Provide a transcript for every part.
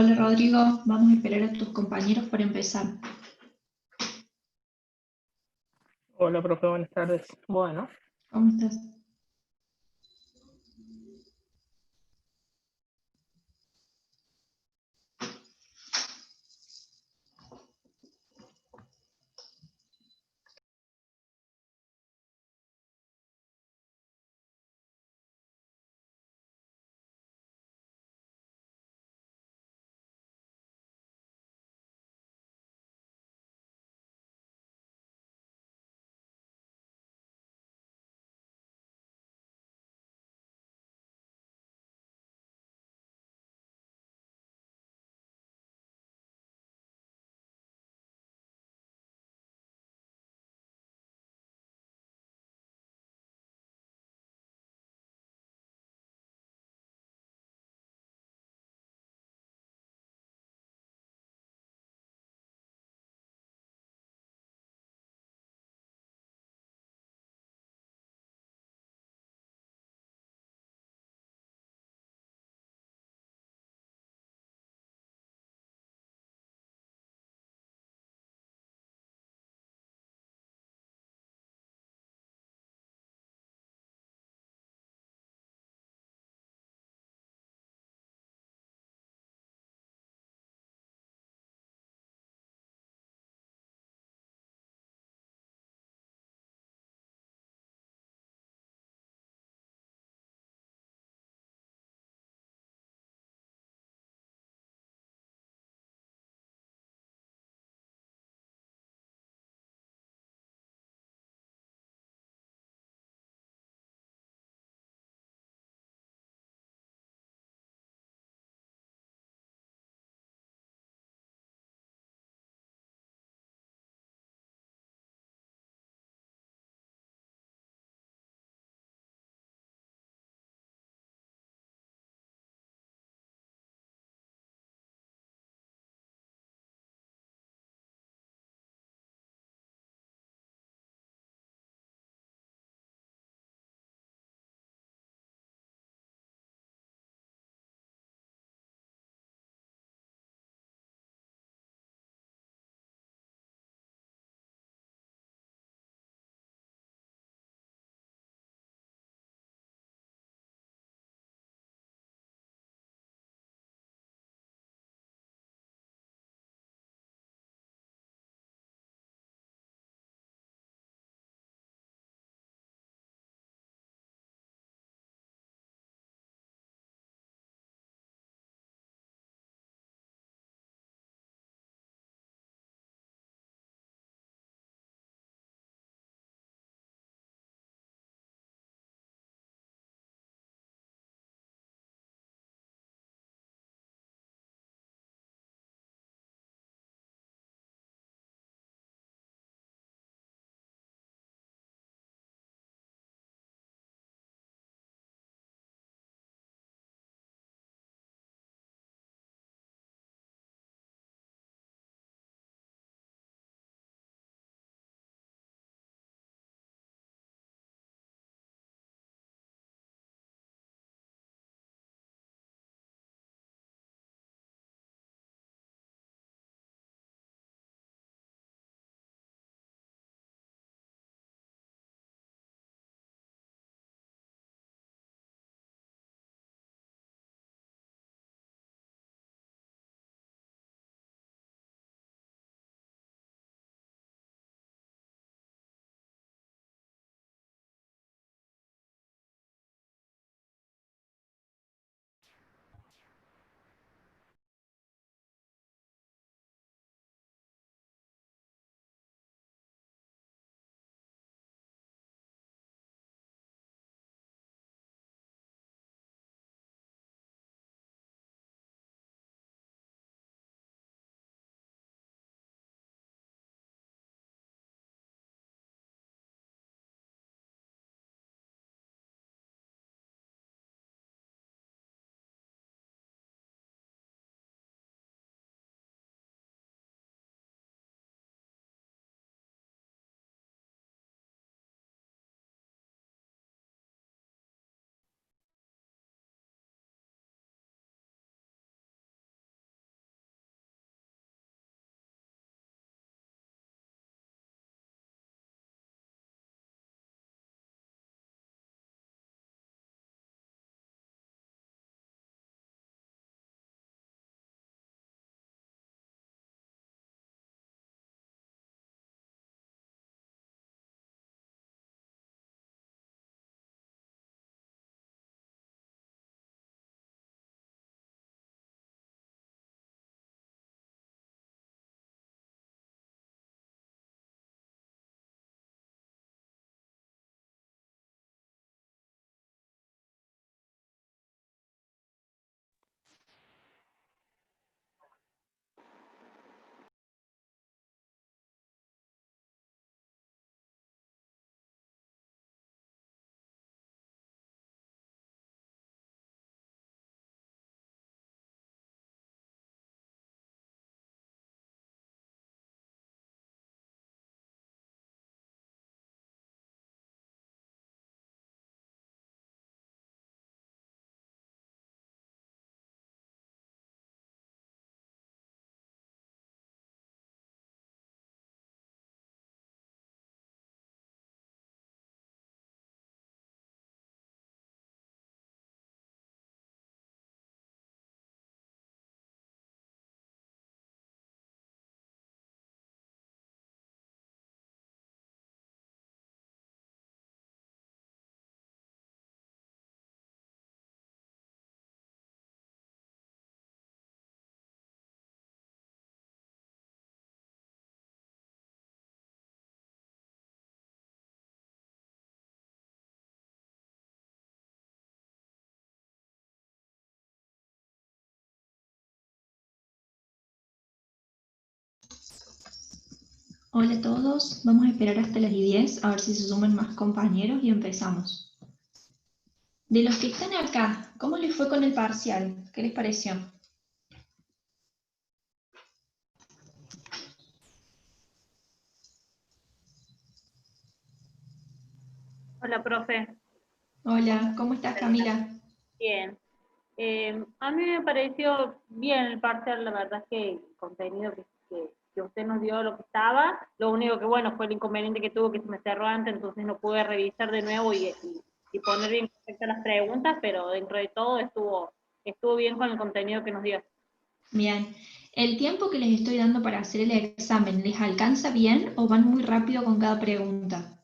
Hola Rodrigo, vamos a esperar a tus compañeros para empezar. Hola, profe, buenas tardes. Bueno, ¿Cómo estás? Hola a todos, vamos a esperar hasta las 10 a ver si se suman más compañeros y empezamos. De los que están acá, ¿cómo les fue con el parcial? ¿Qué les pareció? Hola, profe. Hola, ¿cómo estás, Camila? Bien. A mí me pareció bien el parcial, la verdad es que el contenido que usted nos dio lo que estaba, lo único que bueno fue el inconveniente que tuvo que se me cerró antes, entonces no pude revisar de nuevo y poner bien correctas las preguntas, pero dentro de todo estuvo bien con el contenido que nos dio. Bien. ¿El tiempo que les estoy dando para hacer el examen les alcanza bien o van muy rápido con cada pregunta?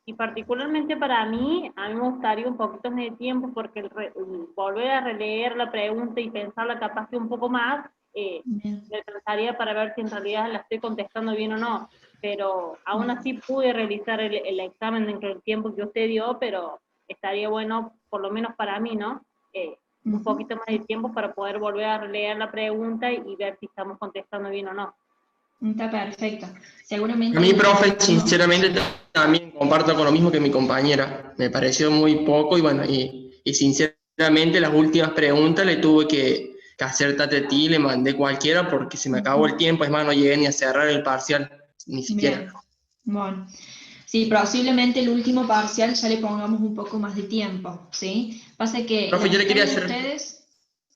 Y particularmente para mí, a mí me gustaría un poquito más de tiempo porque el volver a releer la pregunta y pensarla capaz que un poco más, Bien. me alcanzaría para ver si en realidad la estoy contestando bien o no. Pero aún así pude realizar el examen dentro del tiempo que usted dio, pero estaría bueno, por lo menos para mí, ¿no? Un Ujú. poquito más de tiempo para poder volver a releer la pregunta y ver si estamos contestando bien o no. Está perfecto. A Seguramente mí, en el profe, próximo... sinceramente también comparto con lo mismo que mi compañera. Me pareció muy poco y bueno, y sinceramente las últimas preguntas le tuve que hacer tatetí, le mandé cualquiera porque se me acabó el Ujú. tiempo, es más, no llegué ni a cerrar el parcial, ni siquiera. Bien. Bueno. Sí, posiblemente el último parcial ya le pongamos un poco más de tiempo, ¿sí? Pasa que Profe, yo le quería hacer,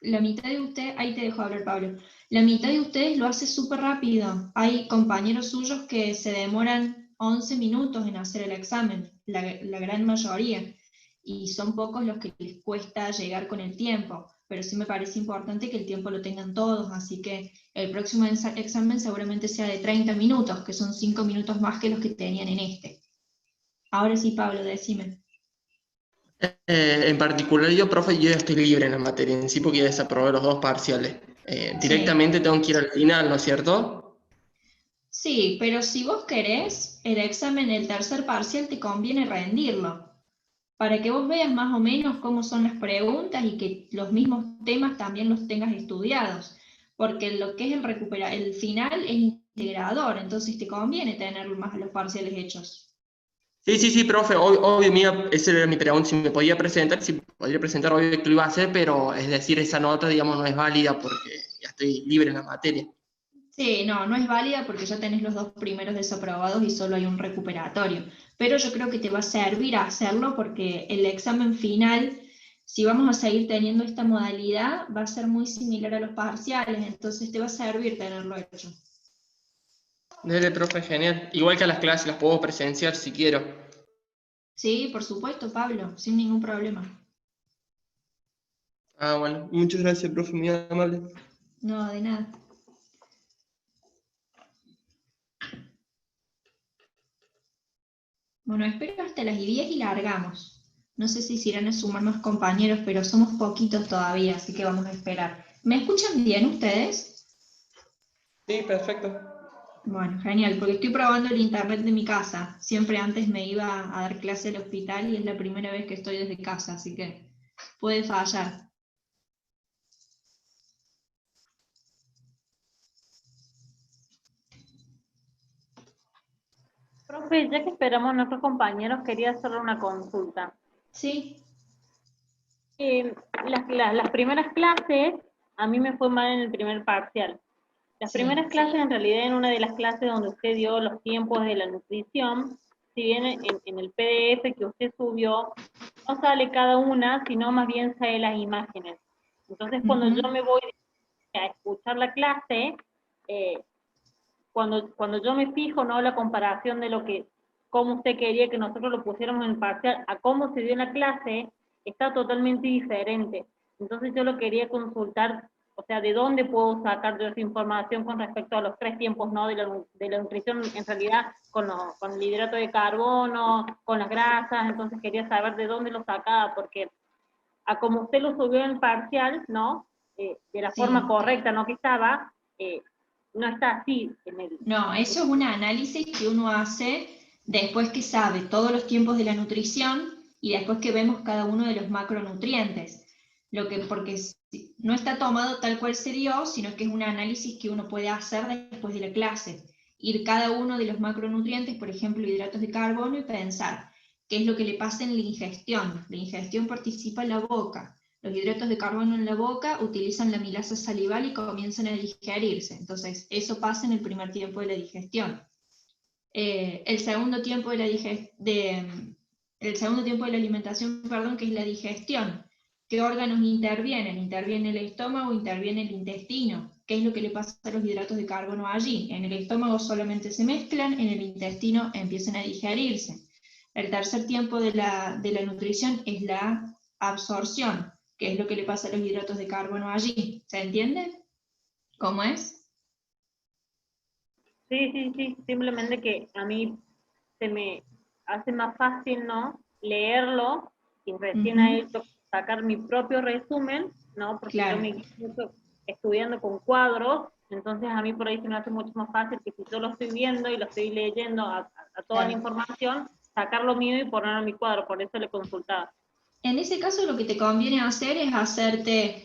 la mitad de ustedes, ahí te dejo hablar, Pablo, la mitad de ustedes lo hace súper rápido. Hay compañeros suyos que se demoran 11 minutos en hacer el examen, la gran mayoría, y son pocos los que les cuesta llegar con el tiempo, pero sí me parece importante que el tiempo lo tengan todos, así que el próximo examen seguramente sea de 30 minutos, que son 5 minutos más que los que tenían en este. Ahora sí, Pablo, decime. en particular yo, profe, yo ya estoy libre en la materia en sí porque ya desaprobé los dos parciales. Sí, Directamente tengo que ir al final, ¿no es cierto? sí, pero si vos querés, el examen, el tercer parcial, te conviene rendirlo, para que vos veas más o menos cómo son las preguntas y que los mismos temas también los tengas estudiados, porque lo que es el final es integrador, entonces te conviene tener más los parciales hechos. Sí, sí, sí, profe, obvio, mía, esa era mi pregunta, si me podía presentar, si podría presentar, obvio que lo iba a hacer, pero es decir, esa nota, digamos, no es válida porque ya estoy libre en la materia. Sí, no, no es válida porque ya tenés los dos primeros desaprobados y solo hay un recuperatorio. Pero yo creo que te va a servir a hacerlo porque el examen final, si vamos a seguir teniendo esta modalidad, va a ser muy similar a los parciales, entonces te va a servir tenerlo hecho. Dele, profe, genial. Igual que a las clases, las puedo presenciar si quiero. Sí, por supuesto, Pablo, sin ningún problema. Ah, bueno, muchas gracias, profe, muy amable. No, de nada. Bueno, espero hasta las 10 y largamos. No sé si se irán a sumar más compañeros, pero somos poquitos todavía, así que vamos a esperar. ¿Me escuchan bien ustedes? Sí, perfecto. Bueno, genial, porque estoy probando el internet de mi casa. Siempre antes me iba a dar clase al hospital y es la primera vez que estoy desde casa, así que puede fallar. Profe, ya que esperamos a nuestros compañeros, quería hacerle una consulta. Sí, Eh, las primeras clases, a mí me fue mal en el primer parcial. Las sí. primeras clases, en realidad, en una de las clases donde usted dio los tiempos de la nutrición, si bien en el PDF que usted subió, no sale cada una, sino más bien sale las imágenes. Entonces, cuando yo Ujú. me voy a escuchar la clase, eh, cuando yo me fijo, ¿no? La comparación de lo que, cómo usted quería que nosotros lo pusiéramos en el parcial, a cómo se dio en la clase, está totalmente diferente. Entonces yo lo quería consultar, o sea, ¿de dónde puedo sacar yo esa información con respecto a los tres tiempos, ¿no? De la nutrición, en realidad, con el hidrato de carbono, con las grasas, entonces quería saber de dónde lo sacaba, porque a como usted lo subió en el parcial, ¿no? De la forma Sí. correcta, ¿no? Que estaba, no está así en el... No, eso es un análisis que uno hace después que sabe todos los tiempos de la nutrición y después que vemos cada uno de los macronutrientes. porque no está tomado tal cual se dio, sino que es un análisis que uno puede hacer después de la clase. Ir cada uno de los macronutrientes, por ejemplo, hidratos de carbono, y pensar qué es lo que le pasa en la ingestión. La ingestión participa en la boca. Los hidratos de carbono en la boca utilizan la amilasa salival y comienzan a digerirse. Entonces, eso pasa en el primer tiempo de la digestión. El segundo tiempo de la alimentación, que es la digestión. ¿Qué órganos intervienen? ¿Interviene el estómago o interviene el intestino? ¿Qué es lo que le pasa a los hidratos de carbono allí? En el estómago solamente se mezclan, en el intestino empiezan a digerirse. El tercer tiempo de la nutrición es la absorción, que es lo que le pasa a los hidratos de carbono allí. ¿Se entiende? ¿Cómo es? Sí, simplemente que a mí se me hace más fácil, ¿no?, leerlo y recién a esto sacar mi propio resumen, ¿no? Porque claro. yo me estoy estudiando con cuadros, entonces a mí por ahí se me hace mucho más fácil que si yo lo estoy viendo y lo estoy leyendo a toda la información, sacar lo mío y ponerlo en mi cuadro, por eso le consultaba. En ese caso lo que te conviene hacer es hacerte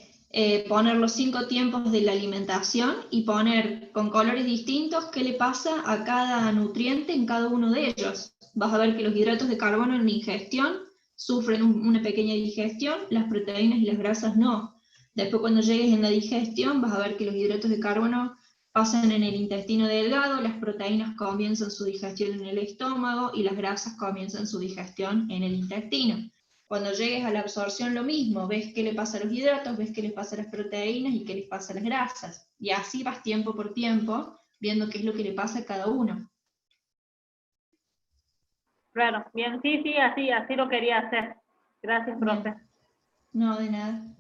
poner los 5 tiempos de la alimentación y poner con colores distintos qué le pasa a cada nutriente en cada uno de ellos. Vas a ver que los hidratos de carbono en la ingestión sufren una pequeña digestión, las proteínas y las grasas no. Después cuando llegues en la digestión vas a ver que los hidratos de carbono pasan en el intestino delgado, las proteínas comienzan su digestión en el estómago y las grasas comienzan su digestión en el intestino. Cuando llegues a la absorción lo mismo, ves qué le pasa a los hidratos, ves qué les pasa a las proteínas y qué les pasa a las grasas. Y así vas tiempo por tiempo, viendo qué es lo que le pasa a cada uno. Claro, bien, sí, así lo quería hacer. Gracias, profe. Bien. No, de nada.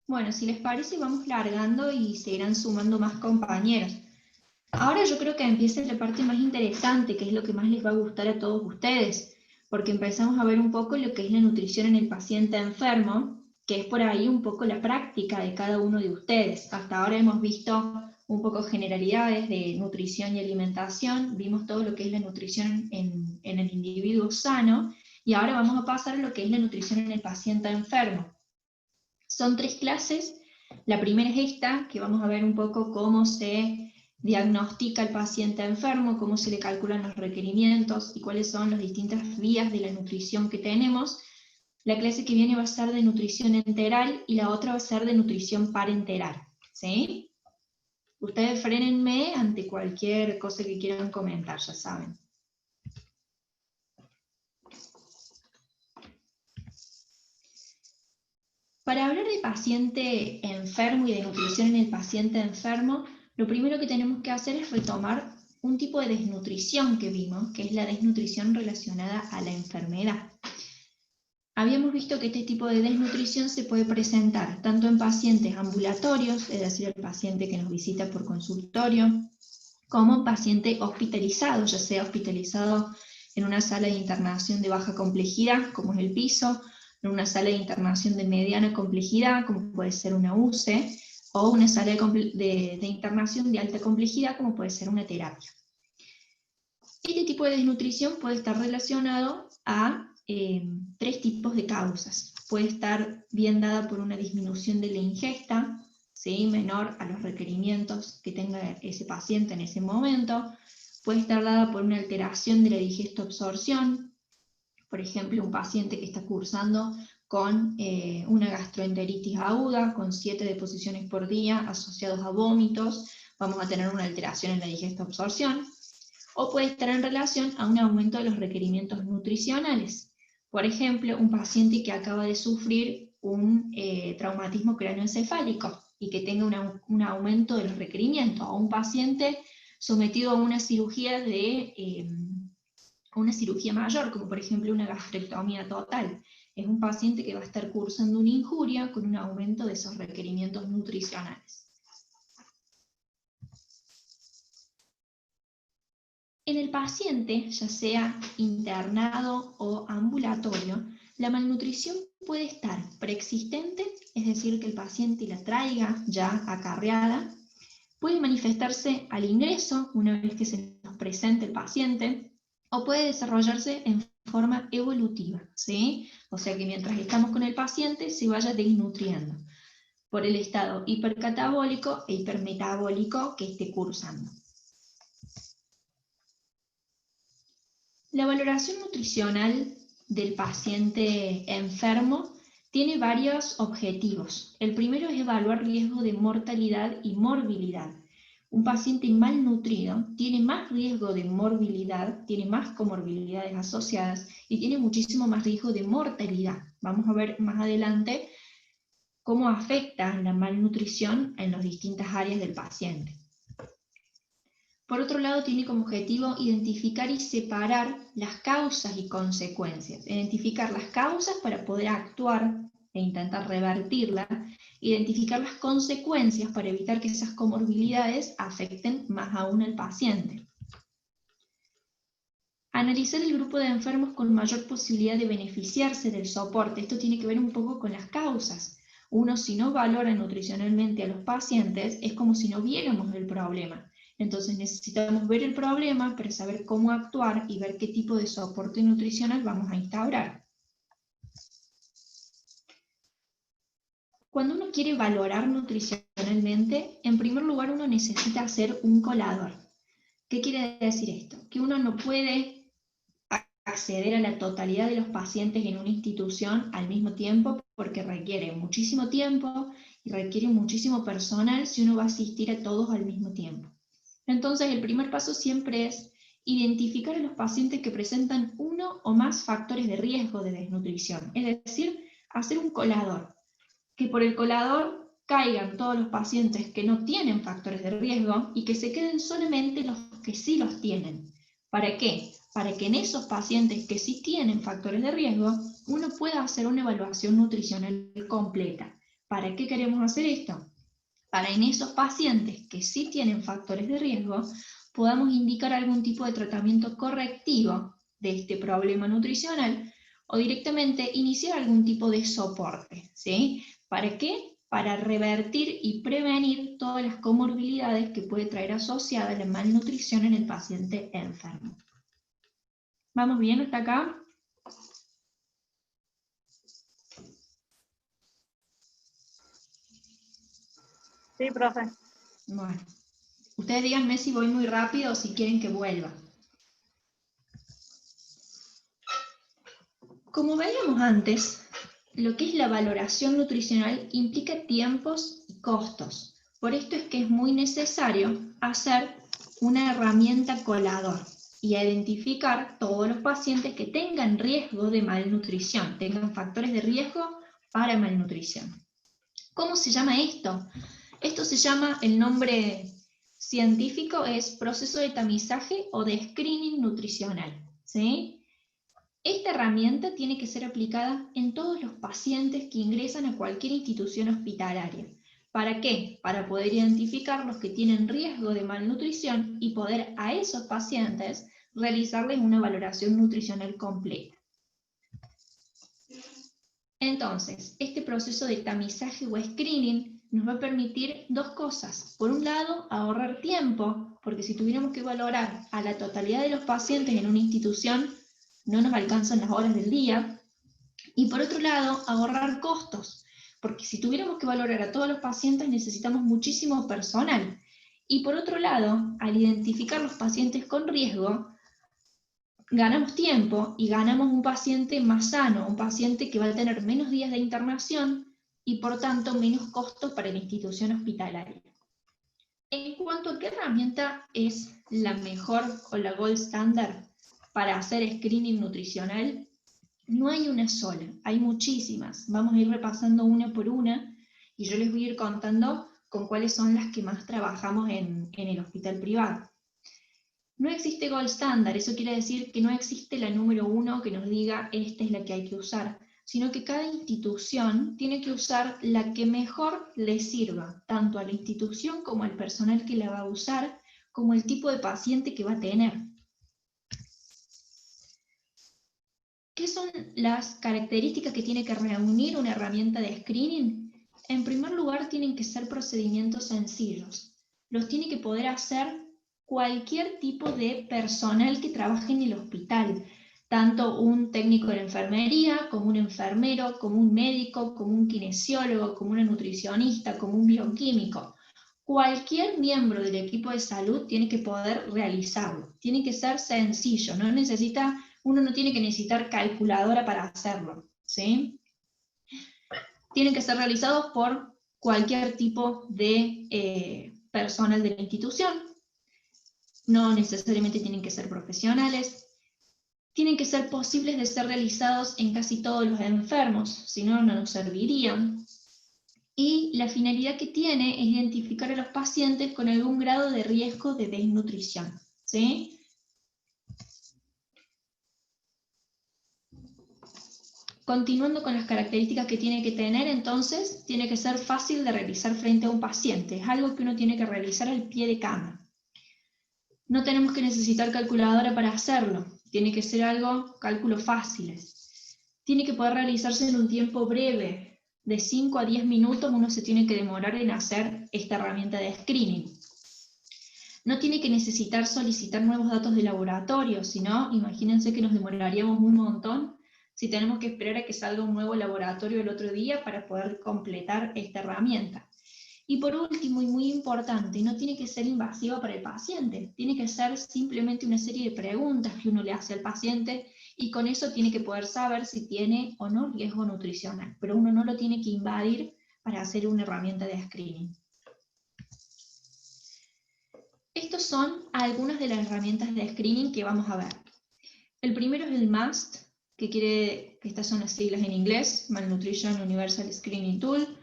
Bueno, si les parece, vamos largando y se irán sumando más compañeros. Ahora yo creo que empieza la parte más interesante, que es lo que más les va a gustar a todos ustedes, porque empezamos a ver un poco lo que es la nutrición en el paciente enfermo, que es por ahí un poco la práctica de cada uno de ustedes. Hasta ahora hemos visto un poco generalidades de nutrición y alimentación, vimos todo lo que es la nutrición en el individuo sano, y ahora vamos a pasar a lo que es la nutrición en el paciente enfermo. Son 3 clases. La primera es esta, que vamos a ver un poco cómo se diagnostica al paciente enfermo, cómo se le calculan los requerimientos y cuáles son las distintas vías de la nutrición que tenemos. La clase que viene va a ser de nutrición enteral y la otra va a ser de nutrición parenteral. ¿Sí? Ustedes frénenme ante cualquier cosa que quieran comentar, ya saben. Para hablar de paciente enfermo y de nutrición en el paciente enfermo, lo primero que tenemos que hacer es retomar un tipo de desnutrición que vimos, que es la desnutrición relacionada a la enfermedad. Habíamos visto que este tipo de desnutrición se puede presentar tanto en pacientes ambulatorios, es decir, el paciente que nos visita por consultorio, como en paciente hospitalizado, ya sea hospitalizado en una sala de internación de baja complejidad, como es el piso, en una sala de internación de mediana complejidad, como puede ser una UCE, o una sala de internación de alta complejidad, como puede ser una terapia. Este tipo de desnutrición puede estar relacionado a 3 tipos de causas. Puede estar bien dada por una disminución de la ingesta, ¿sí?, menor a los requerimientos que tenga ese paciente en ese momento. Puede estar dada por una alteración de la digesto-absorción. Por ejemplo, un paciente que está cursando con una gastroenteritis aguda, con 7 deposiciones por día asociados a vómitos, vamos a tener una alteración en la digesto-absorción. O puede estar en relación a un aumento de los requerimientos nutricionales. Por ejemplo, un paciente que acaba de sufrir un traumatismo craneoencefálico y que tenga un aumento de los requerimientos, o un paciente sometido a una cirugía una cirugía mayor, como por ejemplo una gastrectomía total. Es un paciente que va a estar cursando una injuria con un aumento de esos requerimientos nutricionales. En el paciente, ya sea internado o ambulatorio, la malnutrición puede estar preexistente, es decir, que el paciente la traiga ya acarreada, puede manifestarse al ingreso, una vez que se nos presente el paciente, o puede desarrollarse en forma evolutiva, ¿sí? O sea que mientras estamos con el paciente se vaya desnutriendo por el estado hipercatabólico e hipermetabólico que esté cursando. La valoración nutricional del paciente enfermo tiene varios objetivos. El primero es evaluar riesgo de mortalidad y morbilidad. Un paciente malnutrido tiene más riesgo de morbilidad, tiene más comorbilidades asociadas y tiene muchísimo más riesgo de mortalidad. Vamos a ver más adelante cómo afecta la malnutrición en las distintas áreas del paciente. Por otro lado, tiene como objetivo identificar y separar las causas y consecuencias. Identificar las causas para poder actuar e intentar revertirlas. Identificar las consecuencias para evitar que esas comorbilidades afecten más aún al paciente. Analizar el grupo de enfermos con mayor posibilidad de beneficiarse del soporte. Esto tiene que ver un poco con las causas. Uno, si no valora nutricionalmente a los pacientes, es como si no viéramos el problema. Entonces necesitamos ver el problema para saber cómo actuar y ver qué tipo de soporte nutricional vamos a instaurar. Cuando uno quiere valorar nutricionalmente, en primer lugar uno necesita hacer un colador. ¿Qué quiere decir esto? Que uno no puede acceder a la totalidad de los pacientes en una institución al mismo tiempo porque requiere muchísimo tiempo y requiere muchísimo personal si uno va a asistir a todos al mismo tiempo. Entonces, el primer paso siempre es identificar a los pacientes que presentan uno o más factores de riesgo de desnutrición, es decir, hacer un colador, que por el colador caigan todos los pacientes que no tienen factores de riesgo y que se queden solamente los que sí los tienen. ¿Para qué? Para que en esos pacientes que sí tienen factores de riesgo, uno pueda hacer una evaluación nutricional completa. ¿Para qué queremos hacer esto? Para en esos pacientes que sí tienen factores de riesgo, podamos indicar algún tipo de tratamiento correctivo de este problema nutricional o directamente iniciar algún tipo de soporte, ¿sí? ¿Para qué? Para revertir y prevenir todas las comorbilidades que puede traer asociada la malnutrición en el paciente enfermo. ¿Vamos bien hasta acá? Sí, profe. Bueno, ustedes díganme si voy muy rápido o si quieren que vuelva. Como veíamos antes, lo que es la valoración nutricional implica tiempos y costos. Por esto es que es muy necesario hacer una herramienta colador y identificar todos los pacientes que tengan riesgo de malnutrición, tengan factores de riesgo para malnutrición. ¿Cómo se llama esto? Esto se llama, el nombre científico es proceso de tamizaje o de screening nutricional, ¿sí? Esta herramienta tiene que ser aplicada en todos los pacientes que ingresan a cualquier institución hospitalaria. ¿Para qué? Para poder identificar los que tienen riesgo de malnutrición y poder a esos pacientes realizarles una valoración nutricional completa. Entonces, este proceso de tamizaje o screening nos va a permitir dos cosas. Por un lado, ahorrar tiempo, porque si tuviéramos que valorar a la totalidad de los pacientes en una institución, no nos alcanzan las horas del día. Y por otro lado, ahorrar costos, porque si tuviéramos que valorar a todos los pacientes necesitamos muchísimo personal. Y por otro lado, al identificar los pacientes con riesgo, ganamos tiempo y ganamos un paciente más sano, un paciente que va a tener menos días de internación y por tanto menos costos para la institución hospitalaria. En cuanto a qué herramienta es la mejor o la gold standard para hacer screening nutricional, no hay una sola, hay muchísimas. Vamos a ir repasando una por una y yo les voy a ir contando con cuáles son las que más trabajamos en el hospital privado. No existe gold standard, eso quiere decir que no existe la número uno que nos diga esta es la que hay que usar, sino que cada institución tiene que usar la que mejor le sirva, tanto a la institución como al personal que la va a usar, como el tipo de paciente que va a tener. ¿Qué son las características que tiene que reunir una herramienta de screening? En primer lugar, tienen que ser procedimientos sencillos. Los tiene que poder hacer cualquier tipo de personal que trabaje en el hospital. tanto un técnico de enfermería, como un enfermero, como un médico, como un kinesiólogo, como una nutricionista, como un bioquímico. Cualquier miembro del equipo de salud tiene que poder realizarlo. Tiene que ser sencillo, uno no tiene que necesitar calculadora para hacerlo, ¿sí? Tienen que ser realizados por cualquier tipo de personal de la institución. No necesariamente tienen que ser profesionales. Tienen que ser posibles de ser realizados en casi todos los enfermos, si no, no nos servirían. Y la finalidad que tiene es identificar a los pacientes con algún grado de riesgo de desnutrición, ¿sí? Continuando con las características que tiene que tener, entonces, tiene que ser fácil de realizar frente a un paciente. Es algo que uno tiene que realizar al pie de cama. No tenemos que necesitar calculadora para hacerlo. Tiene que ser cálculos fáciles. Tiene que poder realizarse en un tiempo breve. De 5 a 10 minutos uno se tiene que demorar en hacer esta herramienta de screening. No tiene que necesitar solicitar nuevos datos de laboratorio, sino, imagínense que nos demoraríamos un montón si tenemos que esperar a que salga un nuevo laboratorio el otro día para poder completar esta herramienta. Y por último, y muy importante, no tiene que ser invasiva para el paciente, tiene que ser simplemente una serie de preguntas que uno le hace al paciente, y con eso tiene que poder saber si tiene o no riesgo nutricional, pero uno no lo tiene que invadir para hacer una herramienta de screening. Estos son algunas de las herramientas de screening que vamos a ver. El primero es el MUST, que estas son las siglas en inglés, Malnutrition Universal Screening Tool.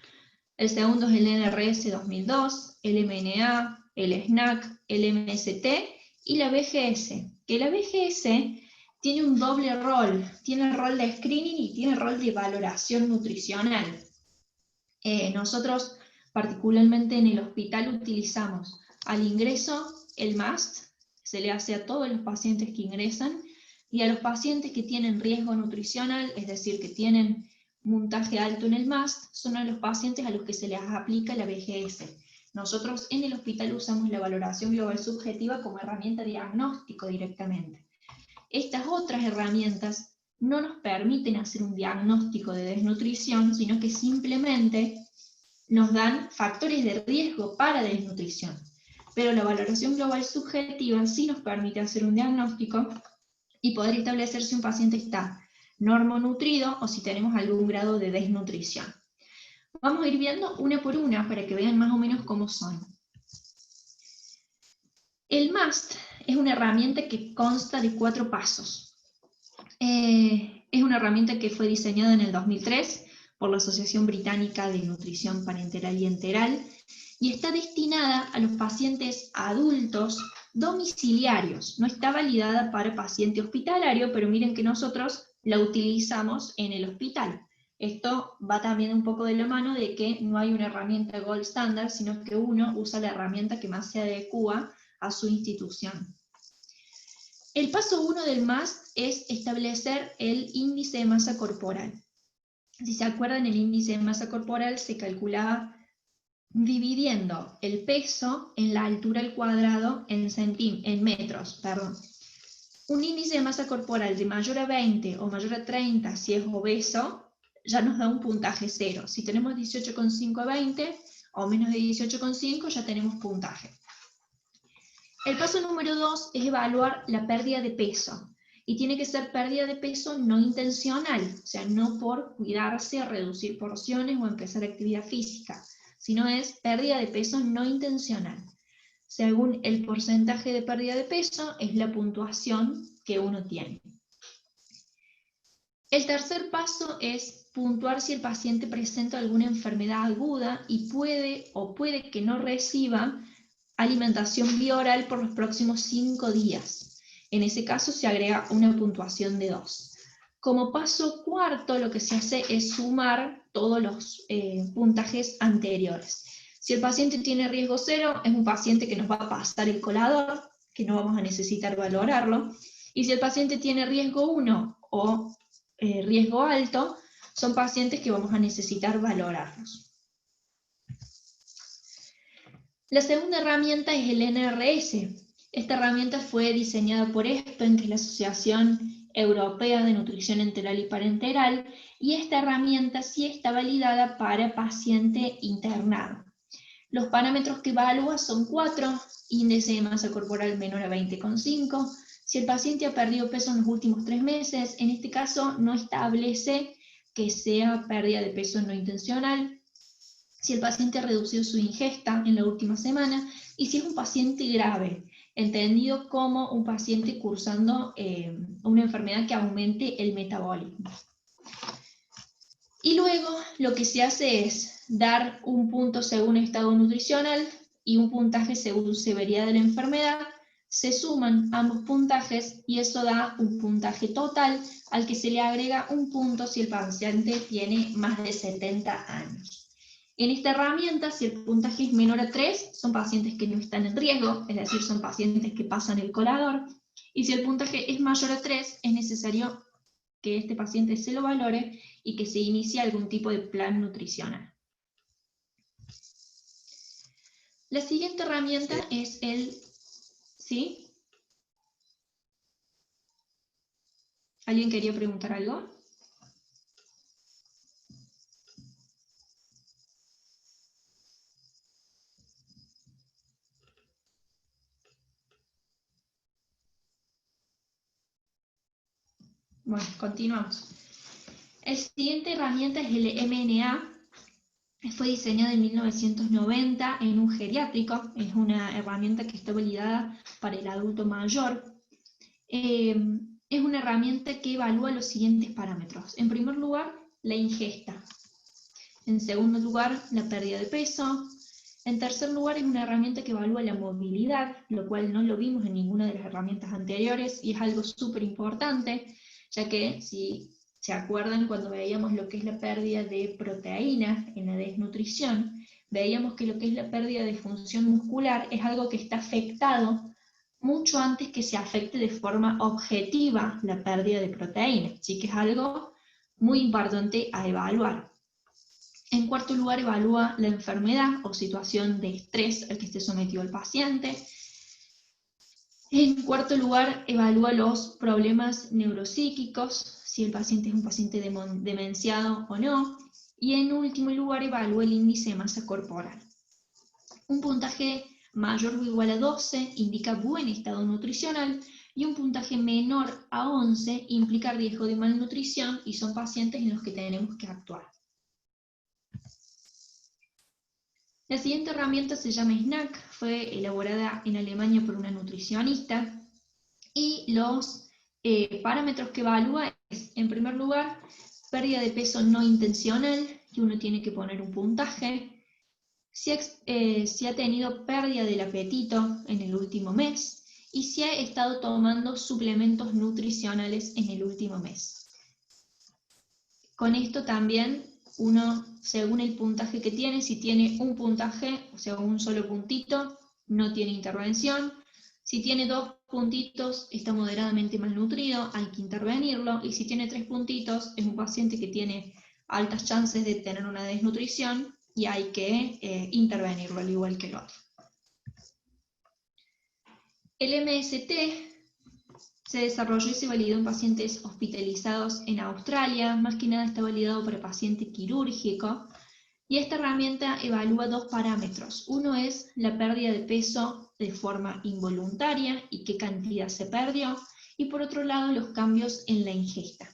El segundo es el NRS 2002, el MNA, el SNAC, el MST y la BGS, que la BGS tiene un doble rol, tiene el rol de screening y tiene el rol de valoración nutricional. Nosotros particularmente en el hospital utilizamos al ingreso el MUST, se le hace a todos los pacientes que ingresan, y a los pacientes que tienen riesgo nutricional, es decir, que tienen puntaje alto en el MUST, son a los pacientes a los que se les aplica la BGS. Nosotros en el hospital usamos la valoración global subjetiva como herramienta de diagnóstico directamente. Estas otras herramientas no nos permiten hacer un diagnóstico de desnutrición, sino que simplemente nos dan factores de riesgo para desnutrición. Pero la valoración global subjetiva sí nos permite hacer un diagnóstico y poder establecer si un paciente está normonutrido o si tenemos algún grado de desnutrición. Vamos a ir viendo una por una para que vean más o menos cómo son. El MUST es una herramienta que consta de 4 pasos. Es una herramienta que fue diseñada en el 2003 por la Asociación Británica de Nutrición Parenteral y Enteral y está destinada a los pacientes adultos domiciliarios. No está validada para paciente hospitalario, pero miren que nosotros la utilizamos en el hospital. Esto va también un poco de la mano de que no hay una herramienta gold standard, sino que uno usa la herramienta que más se adecua a su institución. El paso 1 del MUST es establecer el índice de masa corporal. Si se acuerdan, el índice de masa corporal se calculaba dividiendo el peso en la altura al cuadrado en metros. Un índice de masa corporal de mayor a 20 o mayor a 30 si es obeso, ya nos da un puntaje 0. Si tenemos 18,5 a 20 o menos de 18,5 ya tenemos puntaje. El paso número 2 es evaluar la pérdida de peso. Y tiene que ser pérdida de peso no intencional, o sea, no por cuidarse, reducir porciones o empezar actividad física, sino es pérdida de peso no intencional. Según el porcentaje de pérdida de peso, es la puntuación que uno tiene. El tercer paso es puntuar si el paciente presenta alguna enfermedad aguda y puede que no reciba alimentación bioral por los próximos 5 días. En ese caso se agrega una puntuación de 2. Como paso cuarto, lo que se hace es sumar todos los puntajes anteriores. Si el paciente tiene riesgo 0, es un paciente que nos va a pasar el colador, que no vamos a necesitar valorarlo. Y si el paciente tiene riesgo 1 o riesgo alto, son pacientes que vamos a necesitar valorarlos. La segunda herramienta es el NRS. Esta herramienta fue diseñada por ESPEN, que es la Asociación Europea de Nutrición Enteral y Parenteral, y esta herramienta sí está validada para paciente internado. Los parámetros que evalúa son 4, índice de masa corporal menor a 20,5, si el paciente ha perdido peso en los últimos 3 meses, en este caso no establece que sea pérdida de peso no intencional, si el paciente ha reducido su ingesta en la última semana, y si es un paciente grave, entendido como un paciente cursando una enfermedad que aumente el metabolismo. Y luego lo que se hace es dar un punto según estado nutricional y un puntaje según severidad de la enfermedad, se suman ambos puntajes y eso da un puntaje total al que se le agrega un punto si el paciente tiene más de 70 años. En esta herramienta, si el puntaje es menor a 3, son pacientes que no están en riesgo, es decir, son pacientes que pasan el colador, y si el puntaje es mayor a 3, es necesario que este paciente se lo valore y que se inicie algún tipo de plan nutricional. La siguiente herramienta es el... ¿Sí? ¿Alguien quería preguntar algo? Bueno, continuamos. La siguiente herramienta es el MNA. Fue diseñado en 1990 en un geriátrico, es una herramienta que está validada para el adulto mayor. Es una herramienta que evalúa los siguientes parámetros. En primer lugar, la ingesta. En segundo lugar, la pérdida de peso. En tercer lugar, es una herramienta que evalúa la movilidad, lo cual no lo vimos en ninguna de las herramientas anteriores, y es algo súper importante, ya que si se acuerdan cuando veíamos lo que es la pérdida de proteínas en la desnutrición, veíamos que lo que es la pérdida de función muscular es algo que está afectado mucho antes que se afecte de forma objetiva la pérdida de proteínas, así que es algo muy importante a evaluar. En cuarto lugar, evalúa la enfermedad o situación de estrés al que esté sometido el paciente. En cuarto lugar, evalúa los problemas neuropsíquicos, si el paciente es un paciente demenciado o no. Y en último lugar, evalúa el índice de masa corporal. Un puntaje mayor o igual a 12 indica buen estado nutricional, y un puntaje menor a 11 implica riesgo de malnutrición y son pacientes en los que tenemos que actuar. La siguiente herramienta se llama SNAC, fue elaborada en Alemania por una nutricionista, y los parámetros que evalúa es, en primer lugar, pérdida de peso no intencional, que uno tiene que poner un puntaje, si ha tenido pérdida del apetito en el último mes, y si ha estado tomando suplementos nutricionales en el último mes. Con esto también uno, según el puntaje que tiene, si tiene un puntaje, o sea, un solo puntito, no tiene intervención. Si tiene 2 puntitos, está moderadamente malnutrido, hay que intervenirlo. Y si tiene 3 puntitos, es un paciente que tiene altas chances de tener una desnutrición y hay que intervenirlo, al igual que el otro. El MST se desarrolló y se validó en pacientes hospitalizados en Australia, más que nada está validado para paciente quirúrgico, y esta herramienta evalúa 2 parámetros. Uno es la pérdida de peso de forma involuntaria y qué cantidad se perdió, y por otro lado los cambios en la ingesta.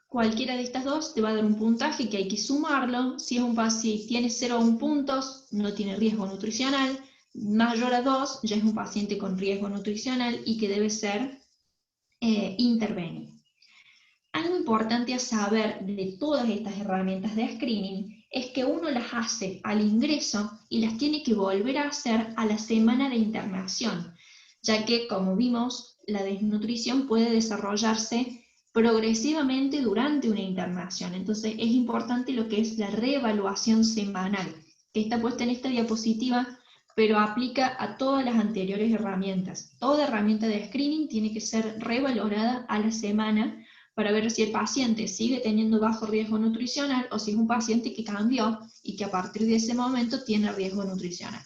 Cualquiera de estas dos te va a dar un puntaje que hay que sumarlo. Si tiene 0 a 1 puntos, no tiene riesgo nutricional. Mayor a 2 ya es un paciente con riesgo nutricional y que debe ser intervenido. Algo importante a saber de todas estas herramientas de screening es que uno las hace al ingreso y las tiene que volver a hacer a la semana de internación, ya que, como vimos, la desnutrición puede desarrollarse progresivamente durante una internación. Entonces es importante lo que es la reevaluación semanal, que está puesta en esta diapositiva, pero aplica a todas las anteriores herramientas. Toda herramienta de screening tiene que ser revalorada a la semana para ver si el paciente sigue teniendo bajo riesgo nutricional o si es un paciente que cambió y que a partir de ese momento tiene riesgo nutricional.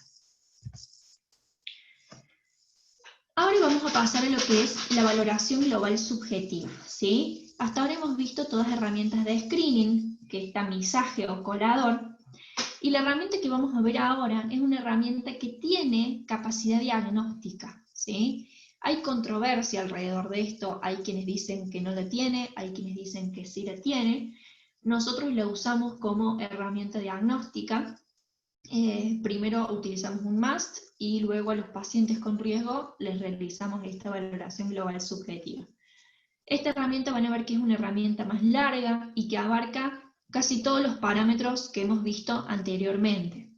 Ahora vamos a pasar a lo que es la valoración global subjetiva, ¿sí? Hasta ahora hemos visto todas las herramientas de screening, que es tamizaje o colador, y la herramienta que vamos a ver ahora es una herramienta que tiene capacidad diagnóstica, ¿sí? Hay controversia alrededor de esto, hay quienes dicen que no la tiene, hay quienes dicen que sí la tiene. Nosotros la usamos como herramienta diagnóstica. Primero utilizamos un MAST y luego a los pacientes con riesgo les realizamos esta valoración global subjetiva. Esta herramienta van a ver que es una herramienta más larga y que abarca casi todos los parámetros que hemos visto anteriormente.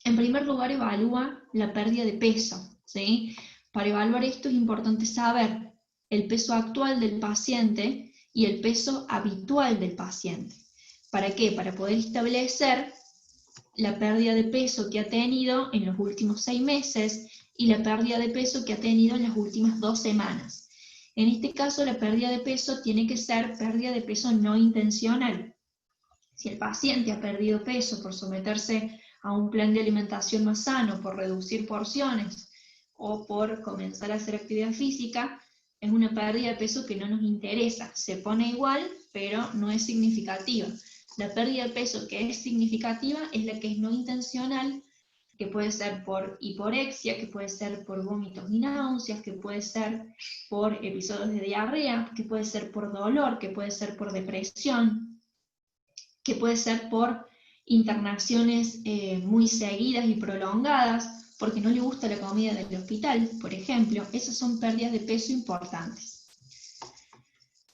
En primer lugar, evalúa la pérdida de peso, ¿sí? Para evaluar esto es importante saber el peso actual del paciente y el peso habitual del paciente. ¿Para qué? Para poder establecer la pérdida de peso que ha tenido en los últimos 6 meses y la pérdida de peso que ha tenido en las últimas 2 semanas. En este caso, la pérdida de peso tiene que ser pérdida de peso no intencional. Si el paciente ha perdido peso por someterse a un plan de alimentación más sano, por reducir porciones o por comenzar a hacer actividad física, es una pérdida de peso que no nos interesa. Se pone igual, pero no es significativa. La pérdida de peso que es significativa es la que es no intencional, que puede ser por hiporexia, que puede ser por vómitos y náuseas, que puede ser por episodios de diarrea, que puede ser por dolor, que puede ser por depresión, que puede ser por internaciones muy seguidas y prolongadas, porque no le gusta la comida del hospital, por ejemplo. Esas son pérdidas de peso importantes.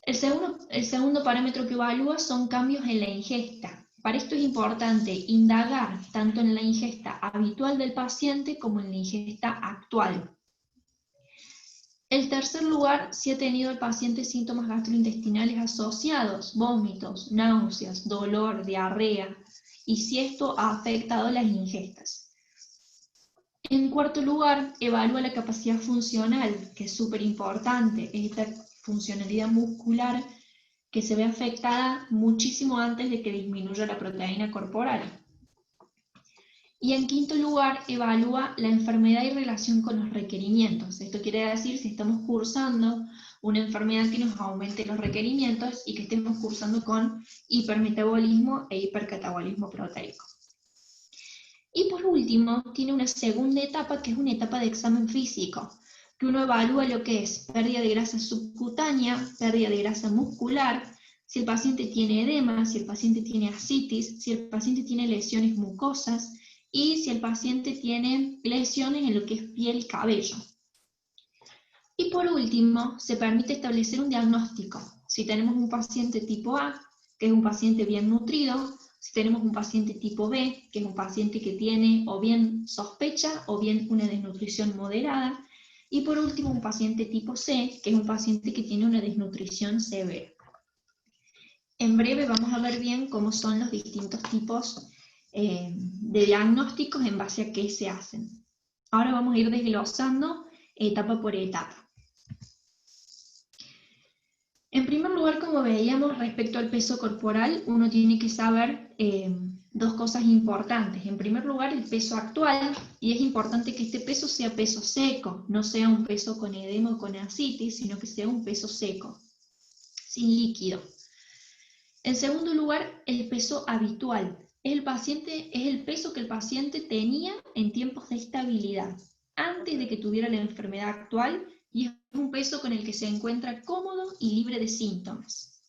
El segundo parámetro que evalúa son cambios en la ingesta. Para esto es importante indagar tanto en la ingesta habitual del paciente como en la ingesta actual. En tercer lugar, si ha tenido el paciente síntomas gastrointestinales asociados, vómitos, náuseas, dolor, diarrea, y si esto ha afectado las ingestas. En cuarto lugar, evalúa la capacidad funcional, que es súper importante, esta funcionalidad muscular que se ve afectada muchísimo antes de que disminuya la proteína corporal. Y en quinto lugar, evalúa la enfermedad y relación con los requerimientos. Esto quiere decir si estamos cursando una enfermedad que nos aumente los requerimientos y que estemos cursando con hipermetabolismo e hipercatabolismo proteico. Y por último, tiene una segunda etapa que es una etapa de examen físico, que uno evalúa lo que es pérdida de grasa subcutánea, pérdida de grasa muscular, si el paciente tiene edema, si el paciente tiene ascitis, si el paciente tiene lesiones mucosas, y si el paciente tiene lesiones en lo que es piel y cabello. Y por último, se permite establecer un diagnóstico. Si tenemos un paciente tipo A, que es un paciente bien nutrido, si tenemos un paciente tipo B, que es un paciente que tiene o bien sospecha o bien una desnutrición moderada, y por último un paciente tipo C, que es un paciente que tiene una desnutrición severa. En breve vamos a ver bien cómo son los distintos tipos de diagnósticos en base a qué se hacen. Ahora vamos a ir desglosando etapa por etapa. En primer lugar, como veíamos respecto al peso corporal, uno tiene que saber dos cosas importantes. En primer lugar, el peso actual, y es importante que este peso sea peso seco, no sea un peso con edema o con ascitis, sino que sea un peso seco, sin líquido. En segundo lugar, el peso habitual. Es el peso que el paciente tenía en tiempos de estabilidad, antes de que tuviera la enfermedad actual, y es un peso con el que se encuentra cómodo y libre de síntomas.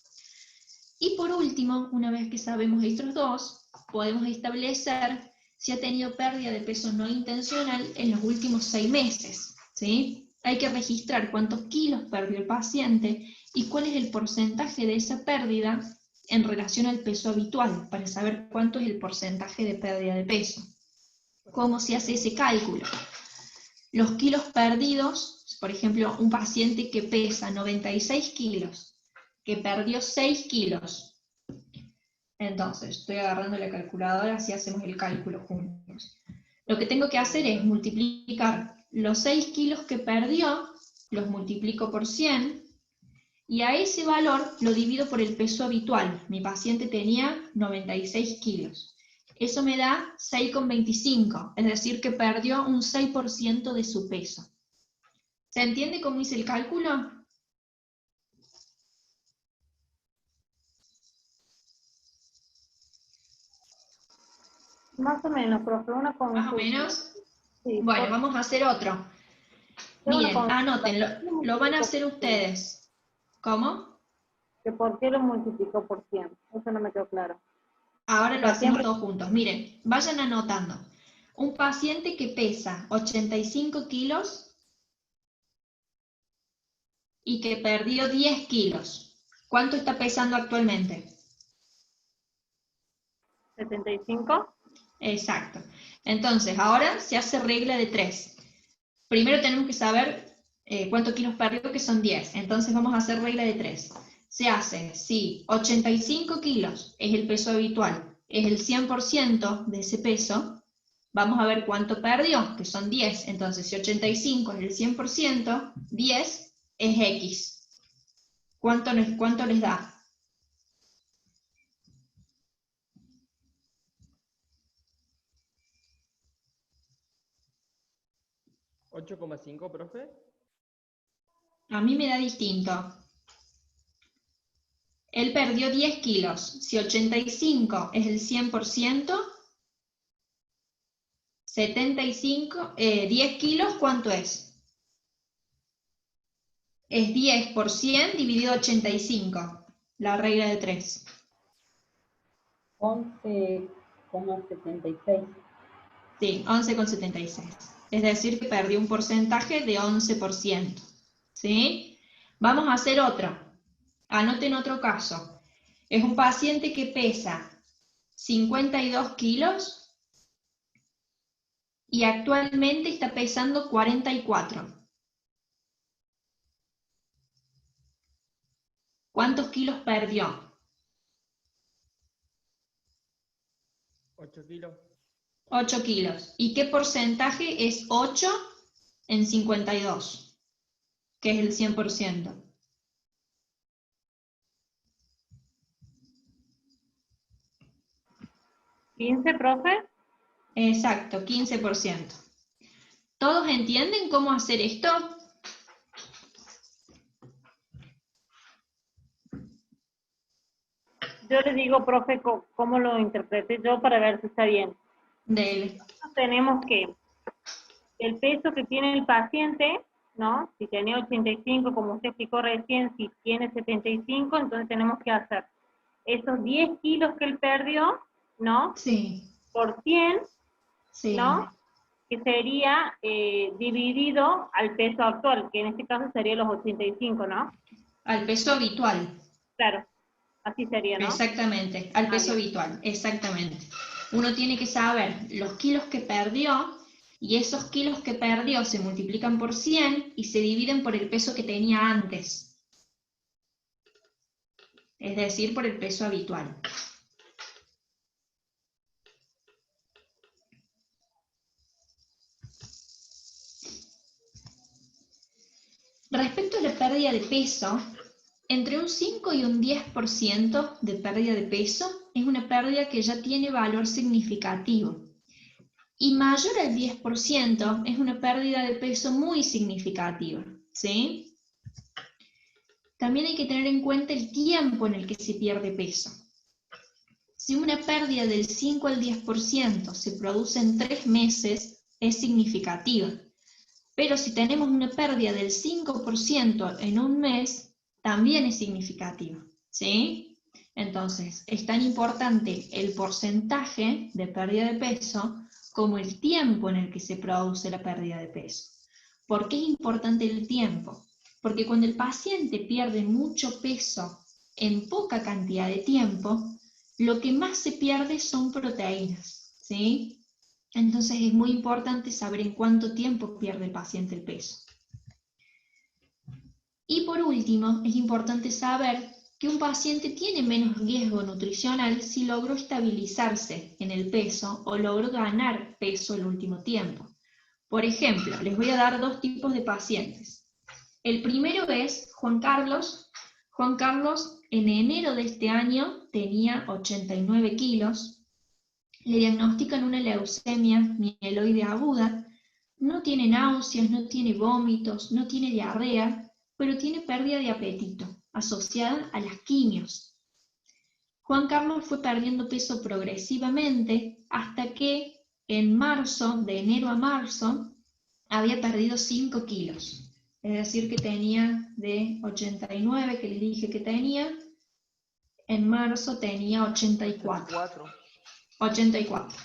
Y por último, una vez que sabemos estos dos, podemos establecer si ha tenido pérdida de peso no intencional en los últimos 6 meses, ¿sí? Hay que registrar cuántos kilos perdió el paciente y cuál es el porcentaje de esa pérdida en relación al peso habitual, para saber cuánto es el porcentaje de pérdida de peso. ¿Cómo se hace ese cálculo? Los kilos perdidos, por ejemplo, un paciente que pesa 96 kilos, que perdió 6 kilos. Entonces, estoy agarrando la calculadora, así hacemos el cálculo juntos. Lo que tengo que hacer es multiplicar los 6 kilos que perdió, los multiplico por 100, y a ese valor lo divido por el peso habitual. Mi paciente tenía 96 kilos. Eso me da 6,25, es decir, que perdió un 6% de su peso. ¿Se entiende cómo hice el cálculo? Más o menos, profe, una consulta. Más o menos. Sí, Bueno, vamos a hacer otro. tengo una Miren, consulta. anótenlo, lo van a hacer ustedes. ¿Cómo? ¿Que por qué lo multiplicó por 100? Eso no me quedó claro. Ahora O lo sea, hacemos siempre- todos juntos. Miren, vayan anotando. Un paciente que pesa 85 kilos y que perdió 10 kilos. ¿Cuánto está pesando actualmente? 75. Exacto. Entonces, ahora se hace regla de 3. Primero tenemos que saber cuántos kilos perdió, que son 10. Entonces vamos a hacer regla de 3. Se hace, si 85 kilos es el peso habitual, es el 100% de ese peso, vamos a ver cuánto perdió, que son 10. Entonces, si 85 es el 100%, 10 es X. ¿Cuánto les da? 8,5, profe. A mí me da distinto. Él perdió 10 kilos. Si 85 es el 100%, 10 kilos, ¿cuánto es? Es 10 por 100 dividido 85, la regla de 3. 11,76. Sí, 11,76. Es decir, que perdió un porcentaje de 11%. ¿Sí? Vamos a hacer otro. Anoten otro caso. Es un paciente que pesa 52 kilos y actualmente está pesando 44. ¿Cuántos kilos perdió? 8 kilos. 8 kilos. ¿Y qué porcentaje es 8 en 52? Que es el 100%. ¿15, profe? Exacto, 15%. ¿Todos entienden cómo hacer esto? Yo le digo, profe, cómo lo interpreté yo para ver si está bien. Dele. Tenemos que el peso que tiene el paciente, ¿no? Si tenía 85, como usted explicó recién, si tiene 75, entonces tenemos que hacer esos 10 kilos que él perdió, ¿no? Sí, Por 100, sí. ¿no? Que sería dividido al peso actual, que en este caso sería los 85, ¿no? Al peso habitual. Claro, así sería, ¿no? Exactamente, al peso bien. habitual, exactamente. Uno tiene que saber los kilos que perdió, y esos kilos que perdió se multiplican por 100 y se dividen por el peso que tenía antes. Es decir, por el peso habitual. Respecto a la pérdida de peso, entre un 5 y un 10% de pérdida de peso es una pérdida que ya tiene valor significativo. Y mayor al 10% es una pérdida de peso muy significativa, ¿sí? También hay que tener en cuenta el tiempo en el que se pierde peso. Si una pérdida del 5 al 10% se produce en 3 meses, es significativa. Pero si tenemos una pérdida del 5% en un mes, también es significativa, ¿sí? Entonces, es tan importante el porcentaje de pérdida de peso como el tiempo en el que se produce la pérdida de peso. ¿Por qué es importante el tiempo? Porque cuando el paciente pierde mucho peso en poca cantidad de tiempo, lo que más se pierde son proteínas, ¿sí? Entonces es muy importante saber en cuánto tiempo pierde el paciente el peso. Y por último, es importante saber que un paciente tiene menos riesgo nutricional si logró estabilizarse en el peso o logró ganar peso el último tiempo. Por ejemplo, les voy a dar 2 tipos de pacientes. El primero es Juan Carlos. Juan Carlos en enero de este año tenía 89 kilos. Le diagnostican una leucemia mieloide aguda, no tiene náuseas, no tiene vómitos, no tiene diarrea, pero tiene pérdida de apetito, asociada a las quimios. Juan Carlos fue perdiendo peso progresivamente hasta que en marzo, de enero a marzo, había perdido 5 kilos. Es decir, que tenía de 89, que les dije que tenía, en marzo tenía 84. 84.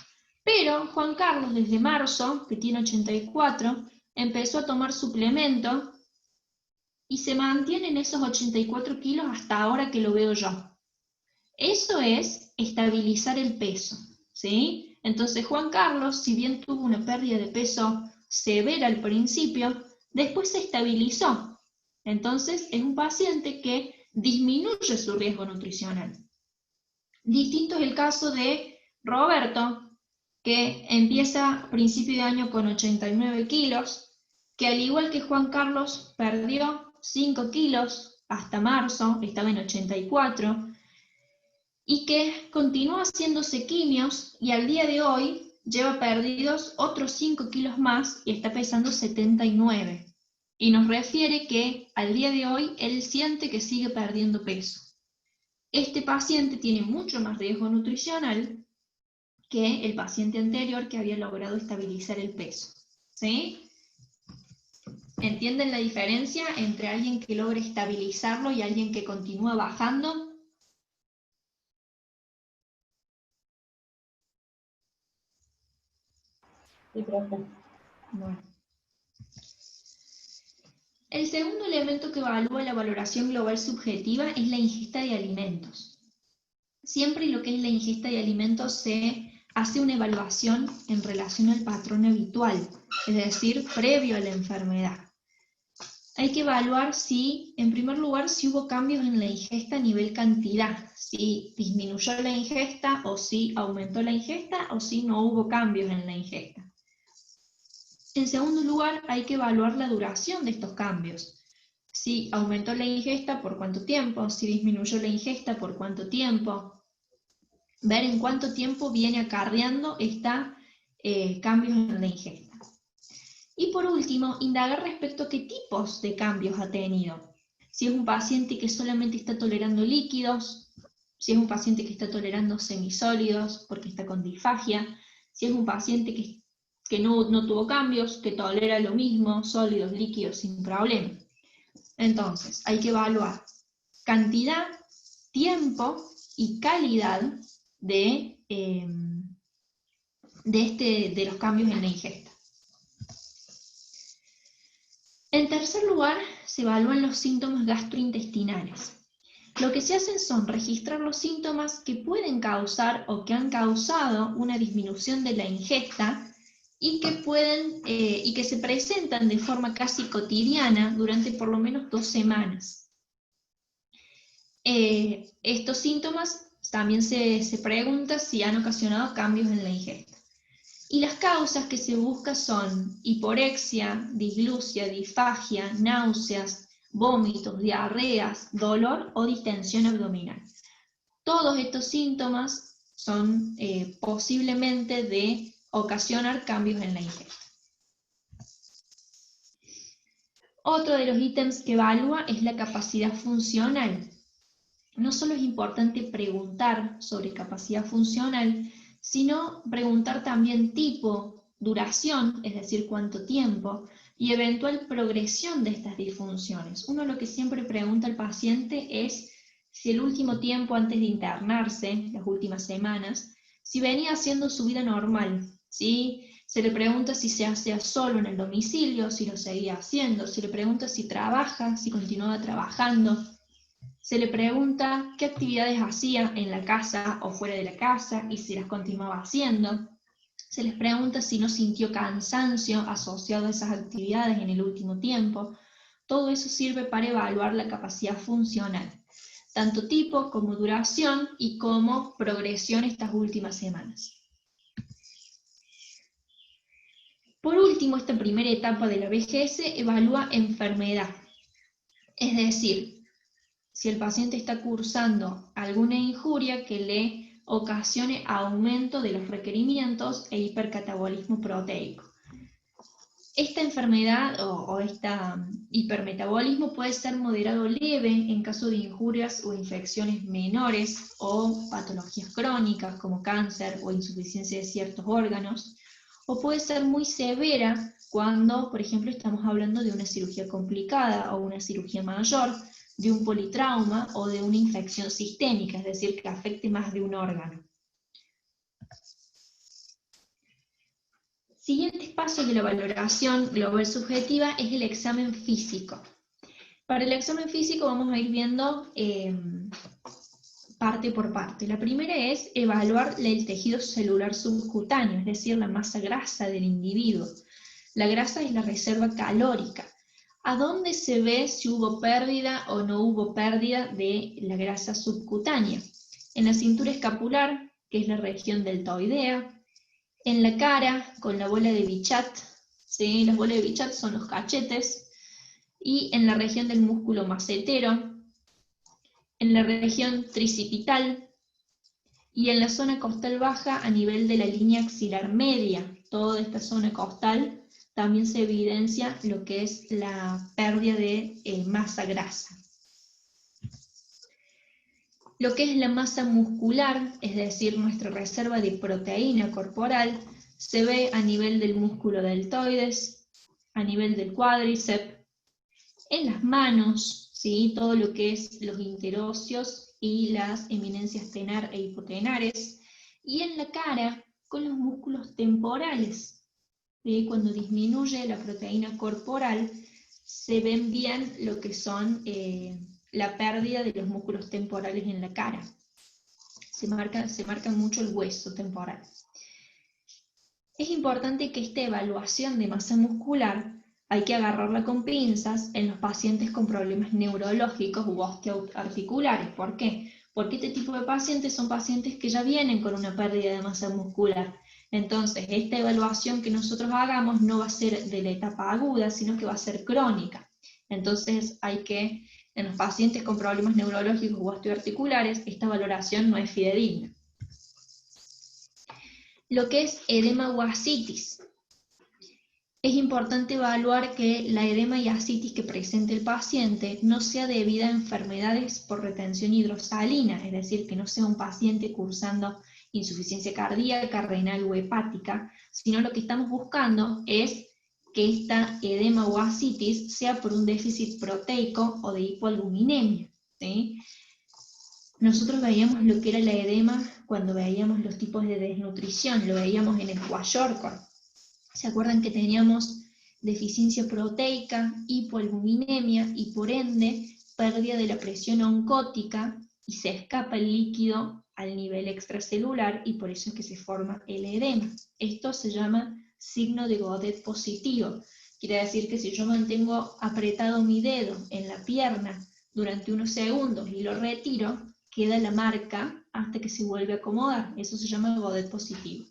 Pero Juan Carlos, desde marzo, que tiene 84, empezó a tomar suplemento y se mantiene en esos 84 kilos hasta ahora que lo veo yo. Eso es estabilizar el peso, ¿sí? Entonces Juan Carlos, si bien tuvo una pérdida de peso severa al principio, después se estabilizó. Entonces es un paciente que disminuye su riesgo nutricional. Distinto es el caso de Roberto, que empieza a principio de año con 89 kilos, que al igual que Juan Carlos perdió 5 kilos hasta marzo, estaba en 84, y que continúa haciéndose quimios y al día de hoy lleva perdidos otros 5 kilos más y está pesando 79. Y nos refiere que al día de hoy él siente que sigue perdiendo peso. Este paciente tiene mucho más riesgo nutricional que el paciente anterior que había logrado estabilizar el peso, ¿sí? ¿Entienden la diferencia entre alguien que logra estabilizarlo y alguien que continúa bajando? Sí, profe. Bueno. El segundo elemento que evalúa la valoración global subjetiva es la ingesta de alimentos. Siempre lo que es la ingesta de alimentos se hace una evaluación en relación al patrón habitual, es decir, previo a la enfermedad. Hay que evaluar si, en primer lugar, si hubo cambios en la ingesta a nivel cantidad, si disminuyó la ingesta o si aumentó la ingesta o si no hubo cambios en la ingesta. En segundo lugar, hay que evaluar la duración de estos cambios. Si aumentó la ingesta, ¿por cuánto tiempo? Si disminuyó la ingesta, ¿por cuánto tiempo? Ver en cuánto tiempo viene acarreando cambios en la ingesta. Y por último, indagar respecto a qué tipos de cambios ha tenido. Si es un paciente que solamente está tolerando líquidos, si es un paciente que está tolerando semisólidos porque está con disfagia, si es un paciente que no tuvo cambios, que tolera lo mismo, sólidos, líquidos, sin problema. Entonces, hay que evaluar cantidad, tiempo y calidad de los cambios en la ingesta. En tercer lugar, se evalúan los síntomas gastrointestinales. Lo que se hacen son registrar los síntomas que pueden causar o que han causado una disminución de la ingesta y que se presentan de forma casi cotidiana durante por lo menos 2 semanas. Estos síntomas también se pregunta si han ocasionado cambios en la ingesta. Y las causas que se buscan son hiporexia, disglusia, disfagia, náuseas, vómitos, diarreas, dolor o distensión abdominal. Todos estos síntomas son posiblemente de ocasionar cambios en la ingesta. Otro de los ítems que evalúa es la capacidad funcional. No solo es importante preguntar sobre capacidad funcional, sino preguntar también tipo, duración, es decir, cuánto tiempo, y eventual progresión de estas disfunciones. Uno lo que siempre pregunta al paciente es si el último tiempo antes de internarse, las últimas semanas, si venía haciendo su vida normal, ¿sí? Se le pregunta si se hacía solo en el domicilio, si lo seguía haciendo, se le pregunta si trabaja, si continuaba trabajando. Se le pregunta qué actividades hacía en la casa o fuera de la casa y si las continuaba haciendo. Se les pregunta si no sintió cansancio asociado a esas actividades en el último tiempo. Todo eso sirve para evaluar la capacidad funcional, tanto tipo como duración y como progresión estas últimas semanas. Por último, esta primera etapa de la vejez evalúa enfermedad, es decir, si el paciente está cursando alguna injuria que le ocasione aumento de los requerimientos e hipercatabolismo proteico. Esta enfermedad o este hipermetabolismo puede ser moderado o leve en caso de injurias o infecciones menores o patologías crónicas como cáncer o insuficiencia de ciertos órganos, o puede ser muy severa cuando, por ejemplo, estamos hablando de una cirugía complicada o una cirugía mayor, de un politrauma o de una infección sistémica, es decir, que afecte más de un órgano. Siguientes pasos de la valoración global subjetiva es el examen físico. Para el examen físico vamos a ir viendo parte por parte. La primera es evaluar el tejido celular subcutáneo, es decir, la masa grasa del individuo. La grasa es la reserva calórica. ¿A dónde se ve si hubo pérdida o no hubo pérdida de la grasa subcutánea? En la cintura escapular, que es la región deltoidea, en la cara, con la bola de Bichat, ¿sí? Las bolas de Bichat son los cachetes, y en la región del músculo macetero, en la región tricipital, y en la zona costal baja a nivel de la línea axilar media. Toda esta zona costal también se evidencia lo que es la pérdida de masa grasa. Lo que es la masa muscular, es decir, nuestra reserva de proteína corporal, se ve a nivel del músculo deltoides, a nivel del cuádriceps, en las manos, ¿sí? Todo lo que es los interóseos y las eminencias tenar e hipotenares, y en la cara con los músculos temporales. ¿Sí? Cuando disminuye la proteína corporal, se ven bien lo que son la pérdida de los músculos temporales en la cara. Se marca mucho el hueso temporal. Es importante que esta evaluación de masa muscular hay que agarrarla con pinzas en los pacientes con problemas neurológicos u osteoarticulares. ¿Por qué? Porque este tipo de pacientes son pacientes que ya vienen con una pérdida de masa muscular. Entonces, esta evaluación que nosotros hagamos no va a ser de la etapa aguda, sino que va a ser crónica. Entonces, hay que, en los pacientes con problemas neurológicos u osteoarticulares, esta valoración no es fidedigna. Lo que es edema o ascitis. Es importante evaluar que la edema y ascitis que presente el paciente no sea debida a enfermedades por retención hidrosalina, es decir, que no sea un paciente cursando insuficiencia cardíaca, renal o hepática, sino lo que estamos buscando es que esta edema o ascitis sea por un déficit proteico o de hipoalbuminemia, ¿sí? Nosotros veíamos lo que era la edema cuando veíamos los tipos de desnutrición, lo veíamos en el kwashiorkor. ¿Se acuerdan que teníamos deficiencia proteica, hipoalbuminemia y por ende pérdida de la presión oncótica y se escapa el líquido al nivel extracelular y por eso es que se forma el edema? Esto se llama signo de Godet positivo. Quiere decir que si yo mantengo apretado mi dedo en la pierna durante unos segundos y lo retiro, queda la marca hasta que se vuelve a acomodar. Eso se llama Godet positivo.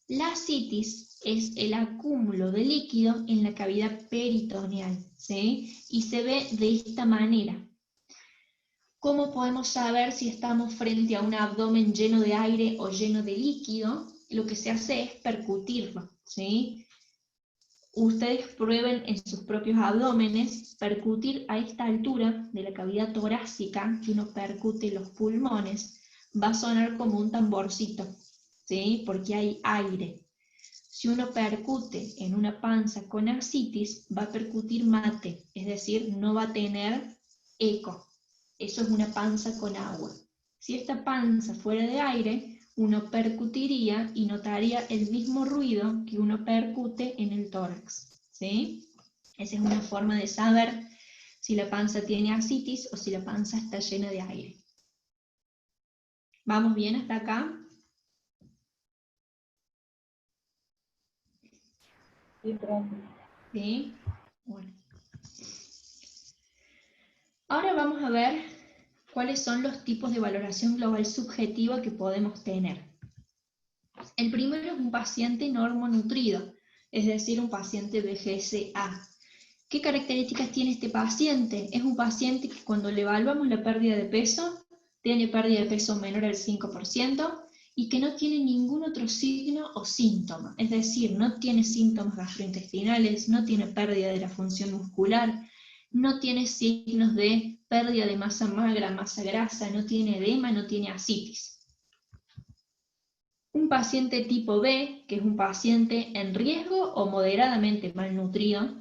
La ascitis es el acúmulo de líquido en la cavidad peritoneal, ¿sí? Y se ve de esta manera. ¿Cómo podemos saber si estamos frente a un abdomen lleno de aire o lleno de líquido? Lo que se hace es percutirlo, ¿sí? Ustedes prueben en sus propios abdómenes, percutir a esta altura de la cavidad torácica, que uno percute los pulmones, va a sonar como un tamborcito, ¿sí? Porque hay aire. Si uno percute en una panza con ascitis, va a percutir mate, es decir, no va a tener eco. Eso es una panza con agua. Si esta panza fuera de aire, uno percutiría y notaría el mismo ruido que uno percute en el tórax, ¿sí? Esa es una forma de saber si la panza tiene ascitis o si la panza está llena de aire. ¿Vamos bien hasta acá? ¿Sí? Bueno. Ahora vamos a ver cuáles son los tipos de valoración global subjetiva que podemos tener. El primero es un paciente normonutrido, es decir, un paciente BGSA. ¿Qué características tiene este paciente? Es un paciente que cuando le evaluamos la pérdida de peso, tiene pérdida de peso menor al 5%, y que no tiene ningún otro signo o síntoma, es decir, no tiene síntomas gastrointestinales, no tiene pérdida de la función muscular, no tiene signos de pérdida de masa magra, masa grasa, no tiene edema, no tiene ascitis. Un paciente tipo B, que es un paciente en riesgo o moderadamente malnutrido,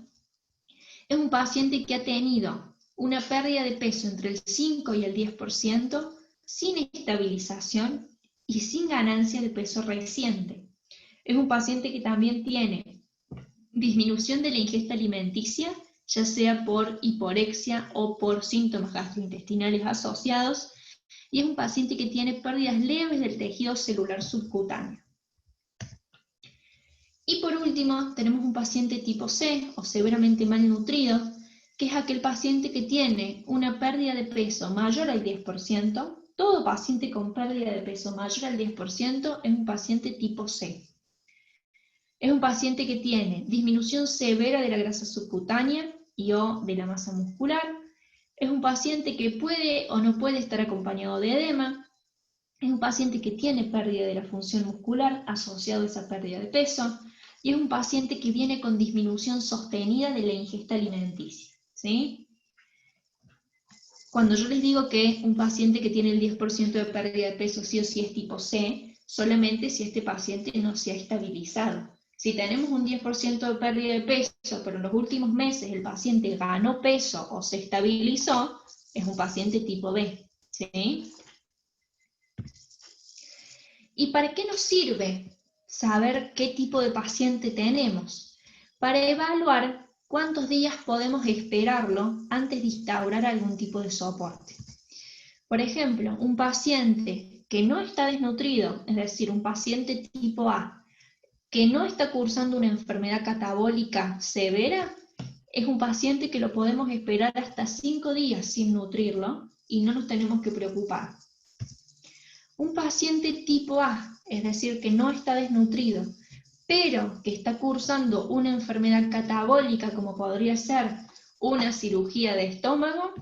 es un paciente que ha tenido una pérdida de peso entre el 5 y el 10%, sin estabilización y sin ganancia de peso reciente. Es un paciente que también tiene disminución de la ingesta alimenticia, ya sea por hiporexia o por síntomas gastrointestinales asociados, y es un paciente que tiene pérdidas leves del tejido celular subcutáneo. Y por último, tenemos un paciente tipo C, o severamente malnutrido, que es aquel paciente que tiene una pérdida de peso mayor al 10%. Todo paciente con pérdida de peso mayor al 10% es un paciente tipo C. Es un paciente que tiene disminución severa de la grasa subcutánea y o de la masa muscular. Es un paciente que puede o no puede estar acompañado de edema. Es un paciente que tiene pérdida de la función muscular asociado a esa pérdida de peso. Y es un paciente que viene con disminución sostenida de la ingesta alimenticia, ¿sí? Cuando yo les digo que un paciente que tiene el 10% de pérdida de peso sí o sí es tipo C, solamente si este paciente no se ha estabilizado. Si tenemos un 10% de pérdida de peso, pero en los últimos meses el paciente ganó peso o se estabilizó, es un paciente tipo B, ¿sí? ¿Y para qué nos sirve saber qué tipo de paciente tenemos? Para evaluar cuántos días podemos esperarlo antes de instaurar algún tipo de soporte. Por ejemplo, un paciente que no está desnutrido, es decir, un paciente tipo A, que no está cursando una enfermedad catabólica severa, es un paciente que lo podemos esperar hasta 5 días sin nutrirlo y no nos tenemos que preocupar. Un paciente tipo A, es decir, que no está desnutrido, pero que está cursando una enfermedad catabólica, como podría ser una cirugía de estómago,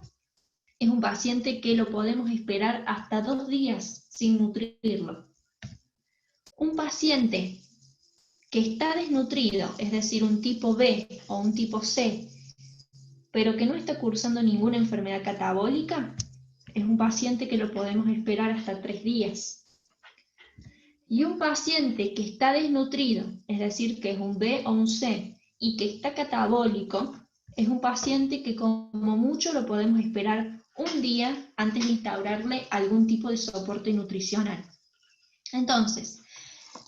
es un paciente que lo podemos esperar hasta 2 días sin nutrirlo. Un paciente que está desnutrido, es decir, un tipo B o un tipo C, pero que no está cursando ninguna enfermedad catabólica, es un paciente que lo podemos esperar hasta 3 días. Y un paciente que está desnutrido, es decir, que es un B o un C, y que está catabólico, es un paciente que como mucho lo podemos esperar un día antes de instaurarle algún tipo de soporte nutricional. Entonces,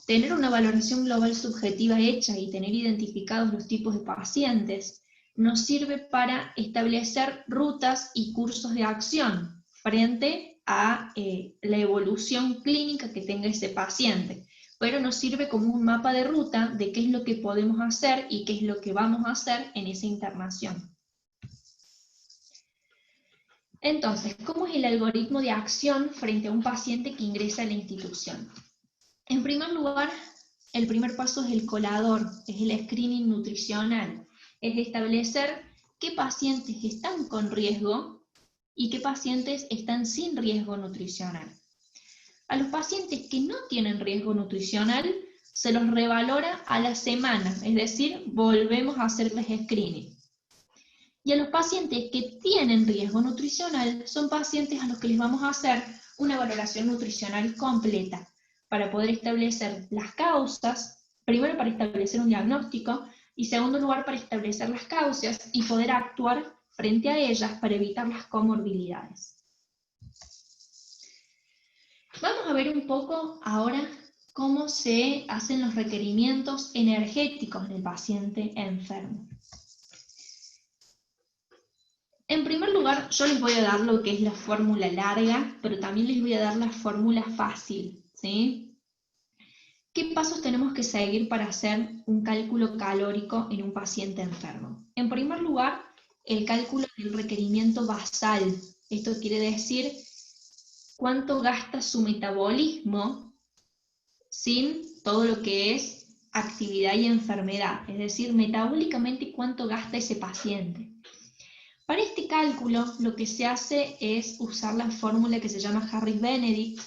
tener una valoración global subjetiva hecha y tener identificados los tipos de pacientes nos sirve para establecer rutas y cursos de acción frente a la evolución clínica que tenga ese paciente, pero nos sirve como un mapa de ruta de qué es lo que podemos hacer y qué es lo que vamos a hacer en esa internación. Entonces, ¿cómo es el algoritmo de acción frente a un paciente que ingresa a la institución? En primer lugar, el primer paso es el colador, es el screening nutricional, es establecer qué pacientes están con riesgo y qué pacientes están sin riesgo nutricional. A los pacientes que no tienen riesgo nutricional se los revalora a la semana, es decir, volvemos a hacerles screening. Y a los pacientes que tienen riesgo nutricional son pacientes a los que les vamos a hacer una valoración nutricional completa para poder establecer las causas, primero para establecer un diagnóstico y segundo lugar para establecer las causas y poder actuar frente a ellas para evitar las comorbilidades. Vamos a ver un poco ahora cómo se hacen los requerimientos energéticos del paciente enfermo. En primer lugar, yo les voy a dar lo que es la fórmula larga, pero también les voy a dar la fórmula fácil, ¿sí? ¿Qué pasos tenemos que seguir para hacer un cálculo calórico en un paciente enfermo? En primer lugar, el cálculo del requerimiento basal. Esto quiere decir cuánto gasta su metabolismo sin todo lo que es actividad y enfermedad, es decir, metabólicamente cuánto gasta ese paciente. Para este cálculo lo que se hace es usar la fórmula que se llama Harris-Benedict,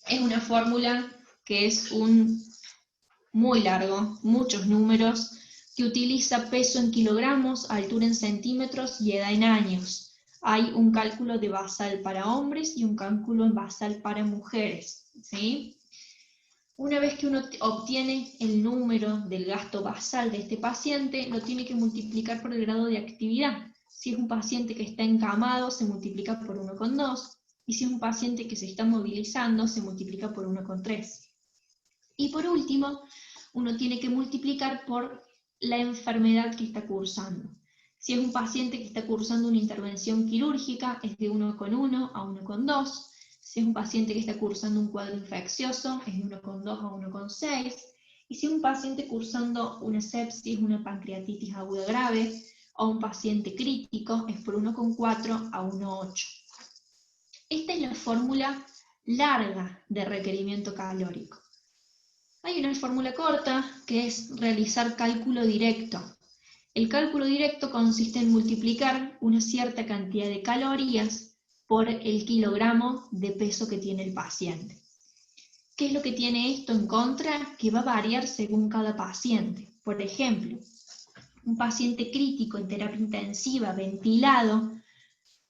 Es una fórmula que es muy largo, muchos números, que utiliza peso en kilogramos, altura en centímetros y edad en años. Hay un cálculo de basal para hombres y un cálculo en basal para mujeres, ¿sí? Una vez que uno obtiene el número del gasto basal de este paciente, lo tiene que multiplicar por el grado de actividad. Si es un paciente que está encamado, se multiplica por 1,2, y si es un paciente que se está movilizando, se multiplica por 1,3. Y por último, uno tiene que multiplicar por la enfermedad que está cursando. Si es un paciente que está cursando una intervención quirúrgica, es de 1,1 a 1,2. Si es un paciente que está cursando un cuadro infeccioso, es de 1,2 a 1,6. Y si es un paciente cursando una sepsis, una pancreatitis aguda grave, o un paciente crítico, es por 1,4 a 1,8. Esta es la fórmula larga de requerimiento calórico. Hay una fórmula corta, que es realizar cálculo directo. El cálculo directo consiste en multiplicar una cierta cantidad de calorías por el kilogramo de peso que tiene el paciente. ¿Qué es lo que tiene esto en contra? Que va a variar según cada paciente. Por ejemplo, un paciente crítico en terapia intensiva, ventilado,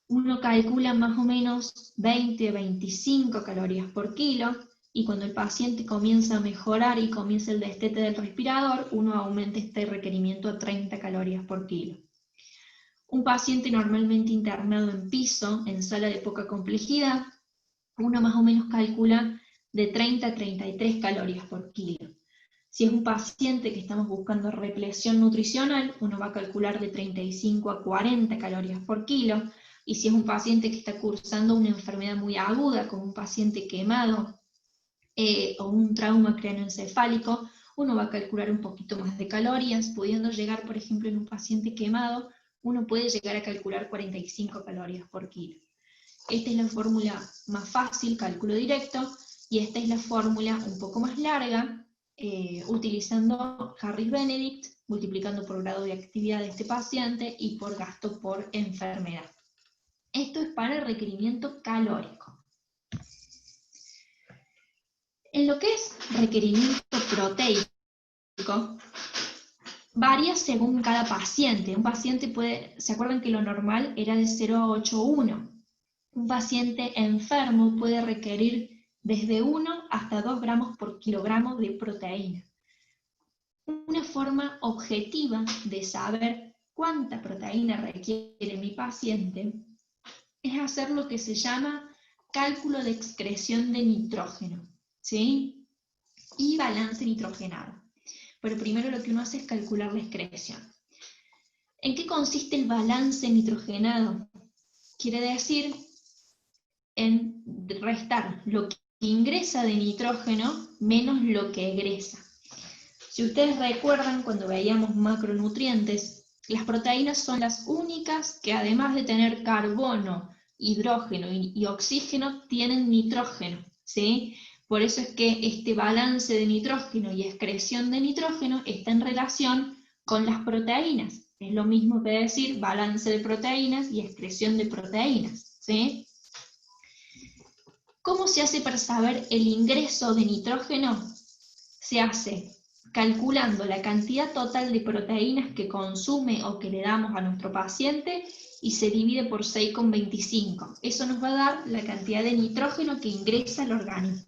uno calcula más o menos 20 a 25 calorías por kilo, y cuando el paciente comienza a mejorar y comienza el destete del respirador, uno aumenta este requerimiento a 30 calorías por kilo. Un paciente normalmente internado en piso, en sala de poca complejidad, uno más o menos calcula de 30 a 33 calorías por kilo. Si es un paciente que estamos buscando repleción nutricional, uno va a calcular de 35 a 40 calorías por kilo, y si es un paciente que está cursando una enfermedad muy aguda, como un paciente quemado, o un trauma craneoencefálico, uno va a calcular un poquito más de calorías, pudiendo llegar, por ejemplo, en un paciente quemado, uno puede llegar a calcular 45 calorías por kilo. Esta es la fórmula más fácil, cálculo directo, y esta es la fórmula un poco más larga, utilizando Harris-Benedict, multiplicando por grado de actividad de este paciente y por gasto por enfermedad. Esto es para el requerimiento calórico. En lo que es requerimiento proteico, varía según cada paciente. Un paciente puede, ¿se acuerdan que lo normal era de 0,81? Un paciente enfermo puede requerir desde 1 hasta 2 gramos por kilogramo de proteína. Una forma objetiva de saber cuánta proteína requiere mi paciente es hacer lo que se llama cálculo de excreción de nitrógeno, ¿sí? Y balance nitrogenado. Pero primero lo que uno hace es calcular la excreción. ¿En qué consiste el balance nitrogenado? Quiere decir en restar lo que ingresa de nitrógeno menos lo que egresa. Si ustedes recuerdan, cuando veíamos macronutrientes, las proteínas son las únicas que, además de tener carbono, hidrógeno y oxígeno, tienen nitrógeno, ¿sí? Por eso es que este balance de nitrógeno y excreción de nitrógeno está en relación con las proteínas. Es lo mismo que decir balance de proteínas y excreción de proteínas, ¿sí? ¿Cómo se hace para saber el ingreso de nitrógeno? Se hace calculando la cantidad total de proteínas que consume o que le damos a nuestro paciente y se divide por 6,25. Eso nos va a dar la cantidad de nitrógeno que ingresa al organismo.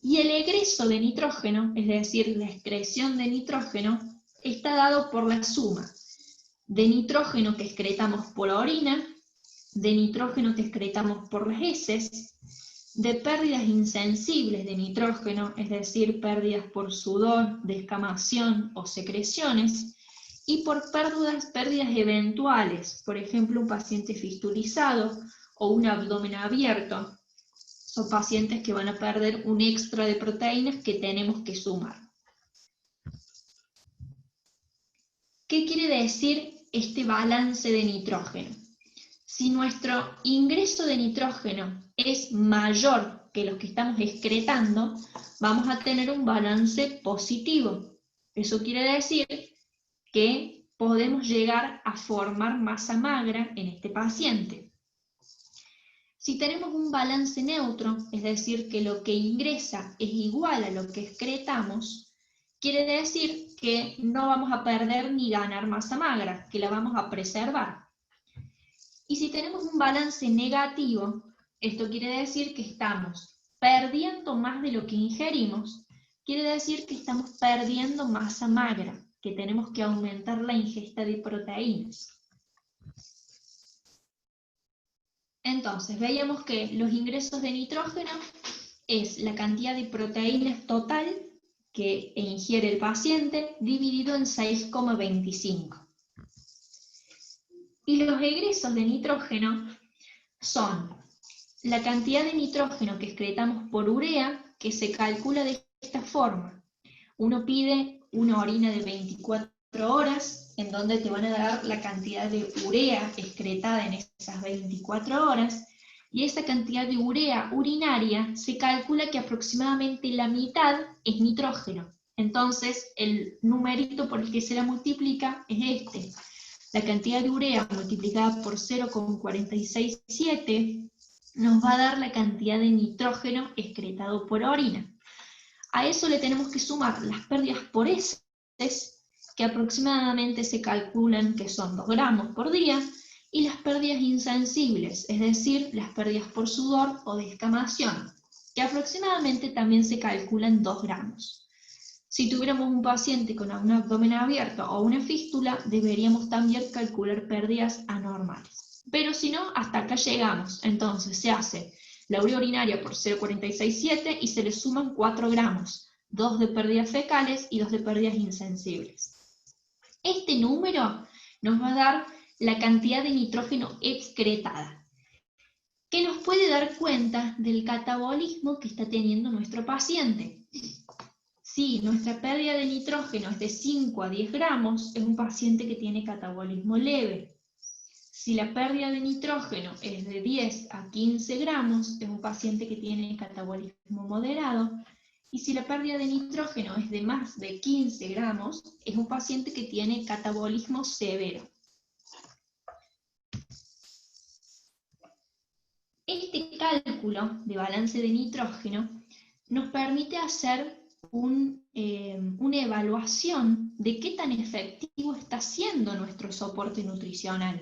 Y el egreso de nitrógeno, es decir, la excreción de nitrógeno, está dado por la suma de nitrógeno que excretamos por orina, de nitrógeno que excretamos por las heces, de pérdidas insensibles de nitrógeno, es decir, pérdidas por sudor, descamación o secreciones, y por pérdidas eventuales, por ejemplo, un paciente fistulizado o un abdomen abierto. Son pacientes que van a perder un extra de proteínas que tenemos que sumar. ¿Qué quiere decir este balance de nitrógeno? Si nuestro ingreso de nitrógeno es mayor que los que estamos excretando, vamos a tener un balance positivo. Eso quiere decir que podemos llegar a formar masa magra en este paciente. Si tenemos un balance neutro, es decir, que lo que ingresa es igual a lo que excretamos, quiere decir que no vamos a perder ni ganar masa magra, que la vamos a preservar. Y si tenemos un balance negativo, esto quiere decir que estamos perdiendo más de lo que ingerimos, quiere decir que estamos perdiendo masa magra, que tenemos que aumentar la ingesta de proteínas. Entonces, veíamos que los ingresos de nitrógeno es la cantidad de proteínas total que ingiere el paciente dividido en 6,25. Y los egresos de nitrógeno son la cantidad de nitrógeno que excretamos por urea, que se calcula de esta forma. Uno pide una orina de 24 horas, en donde te van a dar la cantidad de urea excretada en esas 24 horas, y esa cantidad de urea urinaria se calcula que aproximadamente la mitad es nitrógeno. Entonces, el numerito por el que se la multiplica es este. La cantidad de urea multiplicada por 0,467 nos va a dar la cantidad de nitrógeno excretado por orina. A eso le tenemos que sumar las pérdidas por heces, que aproximadamente se calculan que son 2 gramos por día, y las pérdidas insensibles, es decir, las pérdidas por sudor o descamación, que aproximadamente también se calculan 2 gramos. Si tuviéramos un paciente con un abdomen abierto o una fístula, deberíamos también calcular pérdidas anormales. Pero si no, hasta acá llegamos. Entonces se hace la urea urinaria por 0,467 y se le suman 4 gramos, 2 de pérdidas fecales y 2 de pérdidas insensibles. Este número nos va a dar la cantidad de nitrógeno excretada, que nos puede dar cuenta del catabolismo que está teniendo nuestro paciente. Si nuestra pérdida de nitrógeno es de 5 a 10 gramos, es un paciente que tiene catabolismo leve. Si la pérdida de nitrógeno es de 10 a 15 gramos, es un paciente que tiene catabolismo moderado. Y si la pérdida de nitrógeno es de más de 15 gramos, es un paciente que tiene catabolismo severo. Este cálculo de balance de nitrógeno nos permite hacer una evaluación de qué tan efectivo está siendo nuestro soporte nutricional.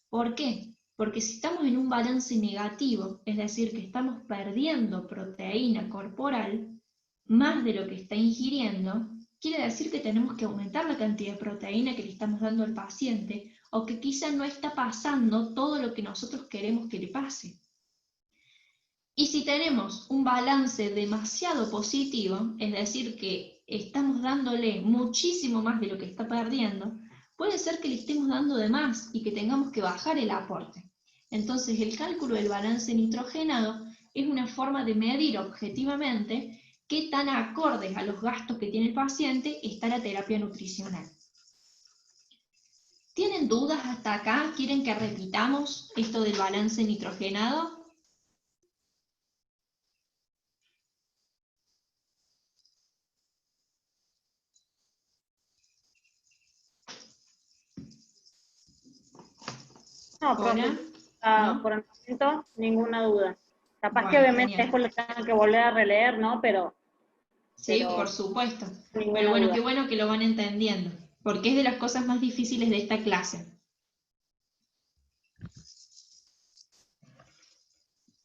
¿Por qué? Porque si estamos en un balance negativo, es decir, que estamos perdiendo proteína corporal, más de lo que está ingiriendo, quiere decir que tenemos que aumentar la cantidad de proteína que le estamos dando al paciente, o que quizá no está pasando todo lo que nosotros queremos que le pase. Y si tenemos un balance demasiado positivo, es decir, que estamos dándole muchísimo más de lo que está perdiendo, puede ser que le estemos dando de más y que tengamos que bajar el aporte. Entonces el cálculo del balance nitrogenado es una forma de medir objetivamente qué tan acordes a los gastos que tiene el paciente está la terapia nutricional. ¿Tienen dudas hasta acá? ¿Quieren que repitamos esto del balance nitrogenado? No, profe, ¿No? por el momento, ninguna duda. Capaz Bueno, que obviamente genial. después lo tengan que volver a releer, ¿no? Pero Sí, por supuesto. ninguna Pero bueno, duda. qué bueno que lo van entendiendo, porque es de las cosas más difíciles de esta clase.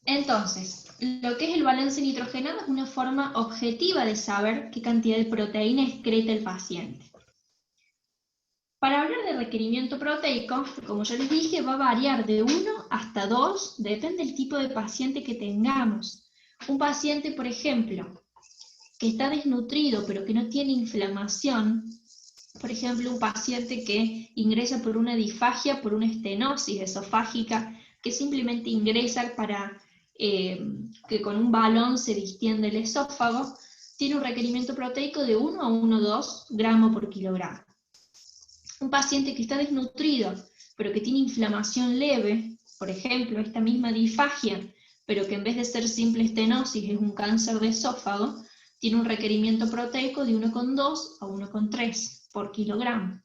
Entonces, lo que es el balance nitrogenado es una forma objetiva de saber qué cantidad de proteína excreta el paciente. Para hablar de requerimiento proteico, como ya les dije, va a variar de 1 hasta 2, depende del tipo de paciente que tengamos. Un paciente, por ejemplo, que está desnutrido pero que no tiene inflamación, por ejemplo, un paciente que ingresa por una disfagia, por una estenosis esofágica, que simplemente ingresa para que con un balón se distiende el esófago, tiene un requerimiento proteico de 1 a 1,2 gramos por kilogramo. Un paciente que está desnutrido, pero que tiene inflamación leve, por ejemplo, esta misma disfagia, pero que en vez de ser simple estenosis es un cáncer de esófago, tiene un requerimiento proteico de 1,2 a 1,3 por kilogramo.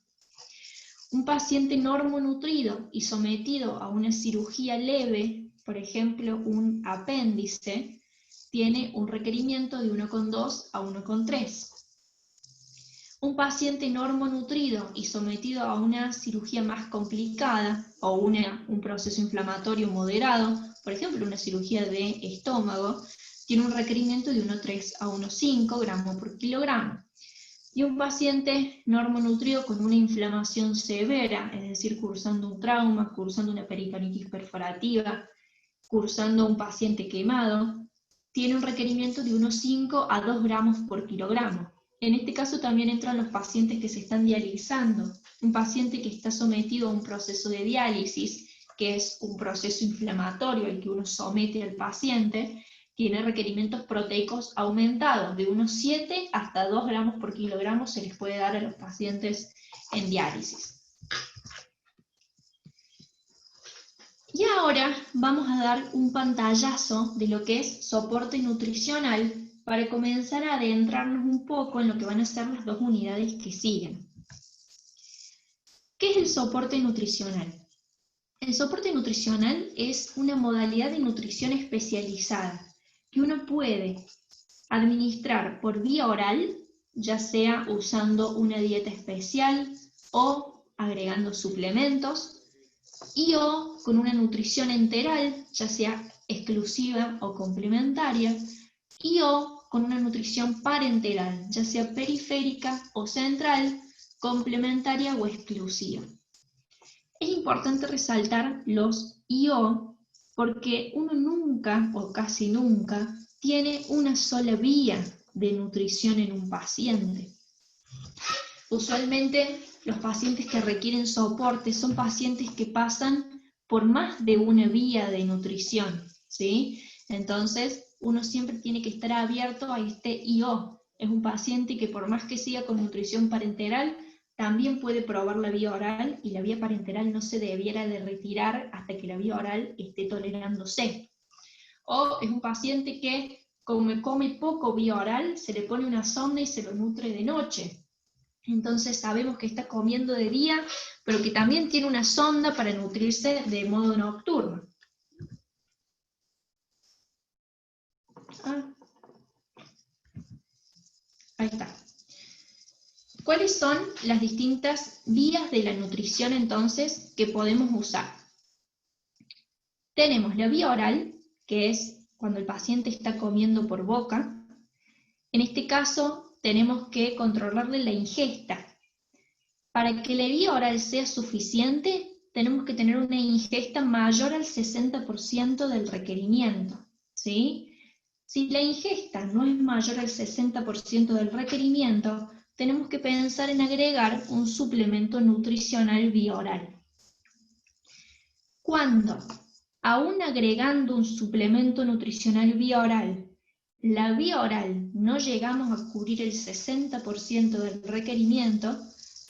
Un paciente normonutrido y sometido a una cirugía leve por ejemplo, un apéndice, tiene un requerimiento de 1,2 a 1,3. Un paciente normonutrido y sometido a una cirugía más complicada o un proceso inflamatorio moderado, por ejemplo una cirugía de estómago, tiene un requerimiento de 1,3 a 1,5 gramos por kilogramo. Y un paciente normonutrido con una inflamación severa, es decir, cursando un trauma, cursando una peritonitis perforativa, cursando un paciente quemado, tiene un requerimiento de 1,5 a 2 gramos por kilogramo. En este caso también entran los pacientes que se están dializando. Un paciente que está sometido a un proceso de diálisis, que es un proceso inflamatorio al que uno somete al paciente, tiene requerimientos proteicos aumentados, de unos 7 hasta 2 gramos por kilogramo se les puede dar a los pacientes en diálisis. Y ahora vamos a dar un pantallazo de lo que es soporte nutricional para comenzar a adentrarnos un poco en lo que van a ser las dos unidades que siguen. ¿Qué es el soporte nutricional? El soporte nutricional es una modalidad de nutrición especializada que uno puede administrar por vía oral, ya sea usando una dieta especial o agregando suplementos, y o con una nutrición enteral, ya sea exclusiva o complementaria, y o con una nutrición parenteral, ya sea periférica o central, complementaria o exclusiva. Es importante resaltar los IO porque uno nunca, o casi nunca, tiene una sola vía de nutrición en un paciente. Usualmente los pacientes que requieren soporte son pacientes que pasan por más de una vía de nutrición, ¿sí? Entonces, uno siempre tiene que estar abierto a este IO. Es un paciente que por más que siga con nutrición parenteral, también puede probar la vía oral, y la vía parenteral no se debiera de retirar hasta que la vía oral esté tolerándose. O es un paciente que, como come poco vía oral, se le pone una sonda y se lo nutre de noche. Entonces sabemos que está comiendo de día, pero que también tiene una sonda para nutrirse de modo nocturno. Ahí está. ¿Cuáles son las distintas vías de la nutrición entonces que podemos usar? Tenemos la vía oral, que es cuando el paciente está comiendo por boca. En este caso tenemos que controlarle la ingesta. Para que la vía oral sea suficiente, tenemos que tener una ingesta mayor al 60% del requerimiento, ¿sí? Si la ingesta no es mayor al 60% del requerimiento, tenemos que pensar en agregar un suplemento nutricional vía oral. Cuando, aún agregando un suplemento nutricional vía oral, la vía oral no llegamos a cubrir el 60% del requerimiento,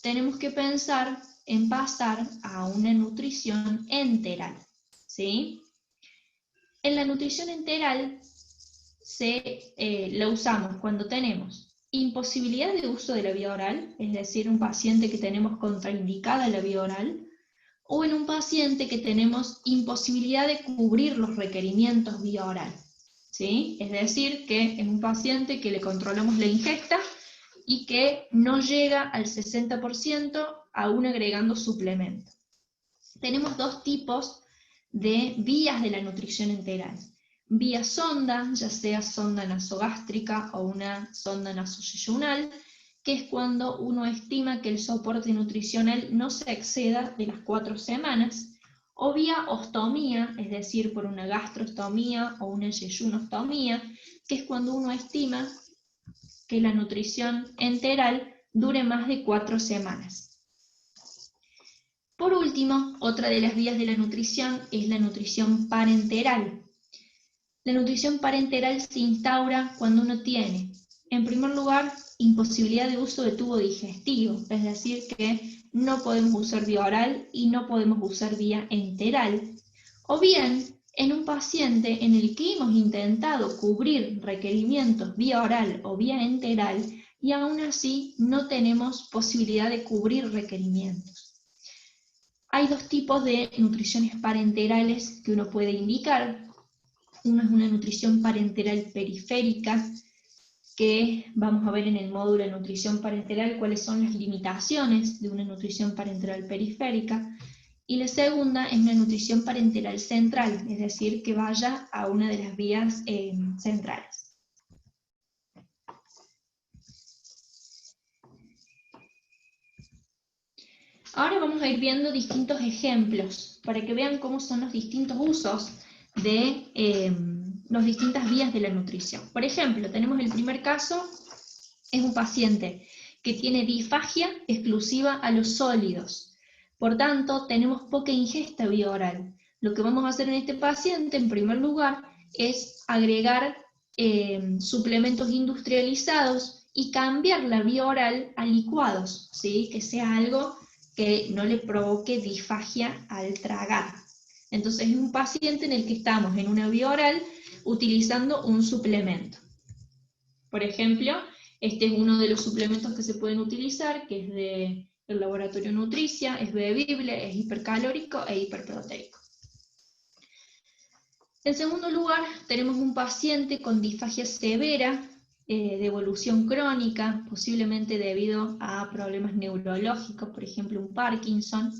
tenemos que pensar en pasar a una nutrición enteral, ¿sí? En la nutrición enteral la usamos cuando tenemos imposibilidad de uso de la vía oral, es decir, un paciente que tenemos contraindicada la vía oral, o en un paciente que tenemos imposibilidad de cubrir los requerimientos vía oral, ¿sí? Es decir, que es un paciente que le controlamos la ingesta y que no llega al 60% aún agregando suplementos. Tenemos dos tipos de vías de la nutrición enteral. Vía sonda, ya sea sonda nasogástrica o una sonda nasoyeyunal, que es cuando uno estima que el soporte nutricional no se exceda de las 4 semanas, o vía ostomía, es decir, por una gastrostomía o una yeyunostomía, que es cuando uno estima que la nutrición enteral dure más de 4 semanas. Por último, otra de las vías de la nutrición es la nutrición parenteral. La nutrición parenteral se instaura cuando uno tiene, en primer lugar, imposibilidad de uso de tubo digestivo, es decir, que no podemos usar vía oral y no podemos usar vía enteral, o bien en un paciente en el que hemos intentado cubrir requerimientos vía oral o vía enteral y aún así no tenemos posibilidad de cubrir requerimientos. Hay dos tipos de nutriciones parenterales que uno puede indicar. Uno es una nutrición parenteral periférica, que vamos a ver en el módulo de nutrición parenteral cuáles son las limitaciones de una nutrición parenteral periférica. Y la segunda es una nutrición parenteral central, es decir, que vaya a una de las vías centrales. Ahora vamos a ir viendo distintos ejemplos, para que vean cómo son los distintos usos de las distintas vías de la nutrición. Por ejemplo, tenemos el primer caso, es un paciente que tiene disfagia exclusiva a los sólidos. Por tanto, tenemos poca ingesta vía oral. Lo que vamos a hacer en este paciente, en primer lugar, es agregar suplementos industrializados y cambiar la vía oral a licuados, ¿sí? Que sea algo que no le provoque disfagia al tragar. Entonces es un paciente en el que estamos en una vía oral utilizando un suplemento. Por ejemplo, este es uno de los suplementos que se pueden utilizar, que es del laboratorio Nutricia, es bebible, es hipercalórico e hiperproteico. En segundo lugar, tenemos un paciente con disfagia severa, de evolución crónica, posiblemente debido a problemas neurológicos, por ejemplo un Parkinson,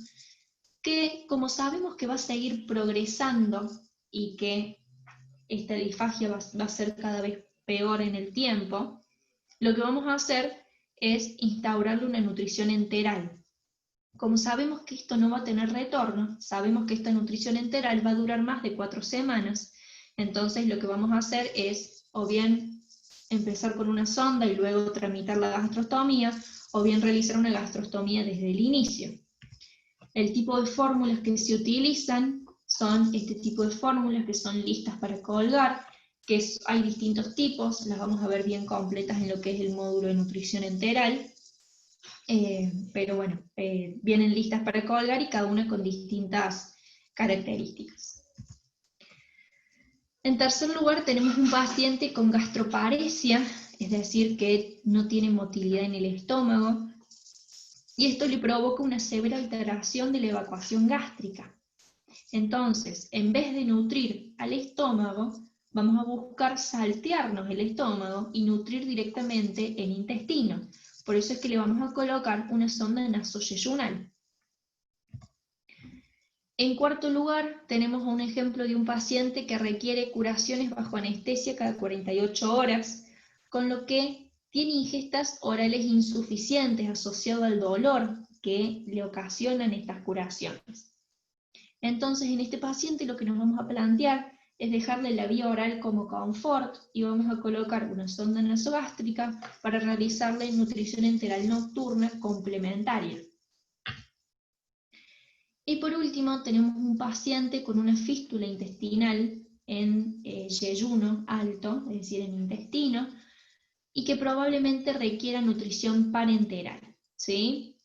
que como sabemos que va a seguir progresando y que esta disfagia va a ser cada vez peor en el tiempo, lo que vamos a hacer es instaurarle una nutrición enteral. Como sabemos que esto no va a tener retorno, sabemos que esta nutrición enteral va a durar más de 4 semanas, entonces lo que vamos a hacer es o bien empezar con una sonda y luego tramitar la gastrostomía, o bien realizar una gastrostomía desde el inicio. El tipo de fórmulas que se utilizan son este tipo de fórmulas que son listas para colgar, hay distintos tipos, las vamos a ver bien completas en lo que es el módulo de nutrición enteral, pero bueno, vienen listas para colgar y cada una con distintas características. En tercer lugar tenemos un paciente con gastroparesia, es decir, que no tiene motilidad en el estómago, y esto le provoca una severa alteración de la evacuación gástrica. Entonces, en vez de nutrir al estómago, vamos a buscar saltearnos el estómago y nutrir directamente el intestino. Por eso es que le vamos a colocar una sonda nasoyeyunal. En cuarto lugar, tenemos un ejemplo de un paciente que requiere curaciones bajo anestesia cada 48 horas, con lo que tiene ingestas orales insuficientes asociado al dolor que le ocasionan estas curaciones. Entonces, en este paciente lo que nos vamos a plantear es dejarle la vía oral como confort y vamos a colocar una sonda nasogástrica para realizarle nutrición enteral nocturna complementaria. Y por último, tenemos un paciente con una fístula intestinal en yeyuno alto, es decir, en intestino, y que probablemente requiera nutrición parenteral, ¿sí?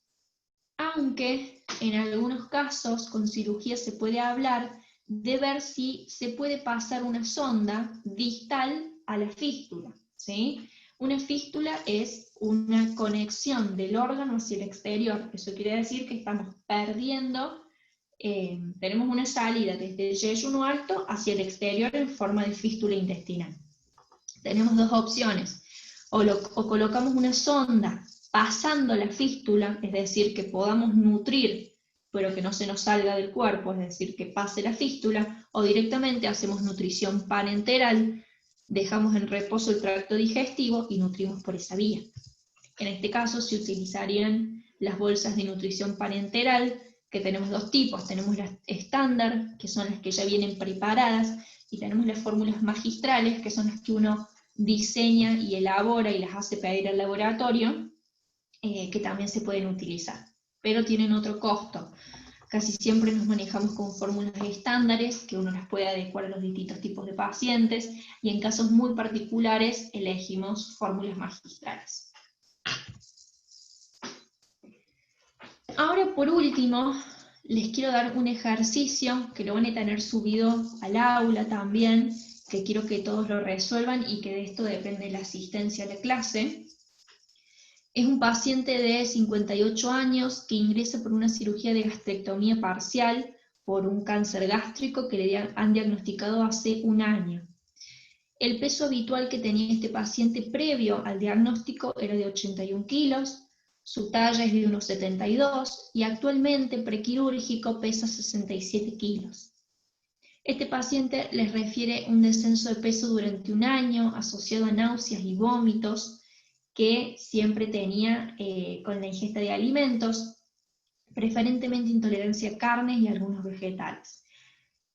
Aunque en algunos casos con cirugía se puede hablar de ver si se puede pasar una sonda distal a la fístula, ¿sí? Una fístula es una conexión del órgano hacia el exterior, eso quiere decir que estamos perdiendo, tenemos una salida desde el yeyuno alto hacia el exterior en forma de fístula intestinal. Tenemos dos opciones, o colocamos una sonda pasando la fístula, es decir, que podamos nutrir, pero que no se nos salga del cuerpo, es decir, que pase la fístula, o directamente hacemos nutrición parenteral, dejamos en reposo el tracto digestivo y nutrimos por esa vía. En este caso se utilizarían las bolsas de nutrición parenteral, que tenemos dos tipos, tenemos las estándar, que son las que ya vienen preparadas, y tenemos las fórmulas magistrales, que son las que uno diseña y elabora y las hace pedir al laboratorio, que también se pueden utilizar, pero tienen otro costo. Casi siempre nos manejamos con fórmulas estándares, que uno las puede adecuar a los distintos tipos de pacientes, y en casos muy particulares elegimos fórmulas magistrales. Ahora, por último, les quiero dar un ejercicio que lo van a tener subido al aula también, que quiero que todos lo resuelvan y que de esto depende la asistencia a la clase. Es un paciente de 58 años que ingresa por una cirugía de gastrectomía parcial por un cáncer gástrico que le han diagnosticado hace un año. El peso habitual que tenía este paciente previo al diagnóstico era de 81 kilos, su talla es de 1,72 y actualmente prequirúrgico pesa 67 kilos. Este paciente les refiere un descenso de peso durante un año asociado a náuseas y vómitos que siempre tenía con la ingesta de alimentos, preferentemente intolerancia a carnes y algunos vegetales.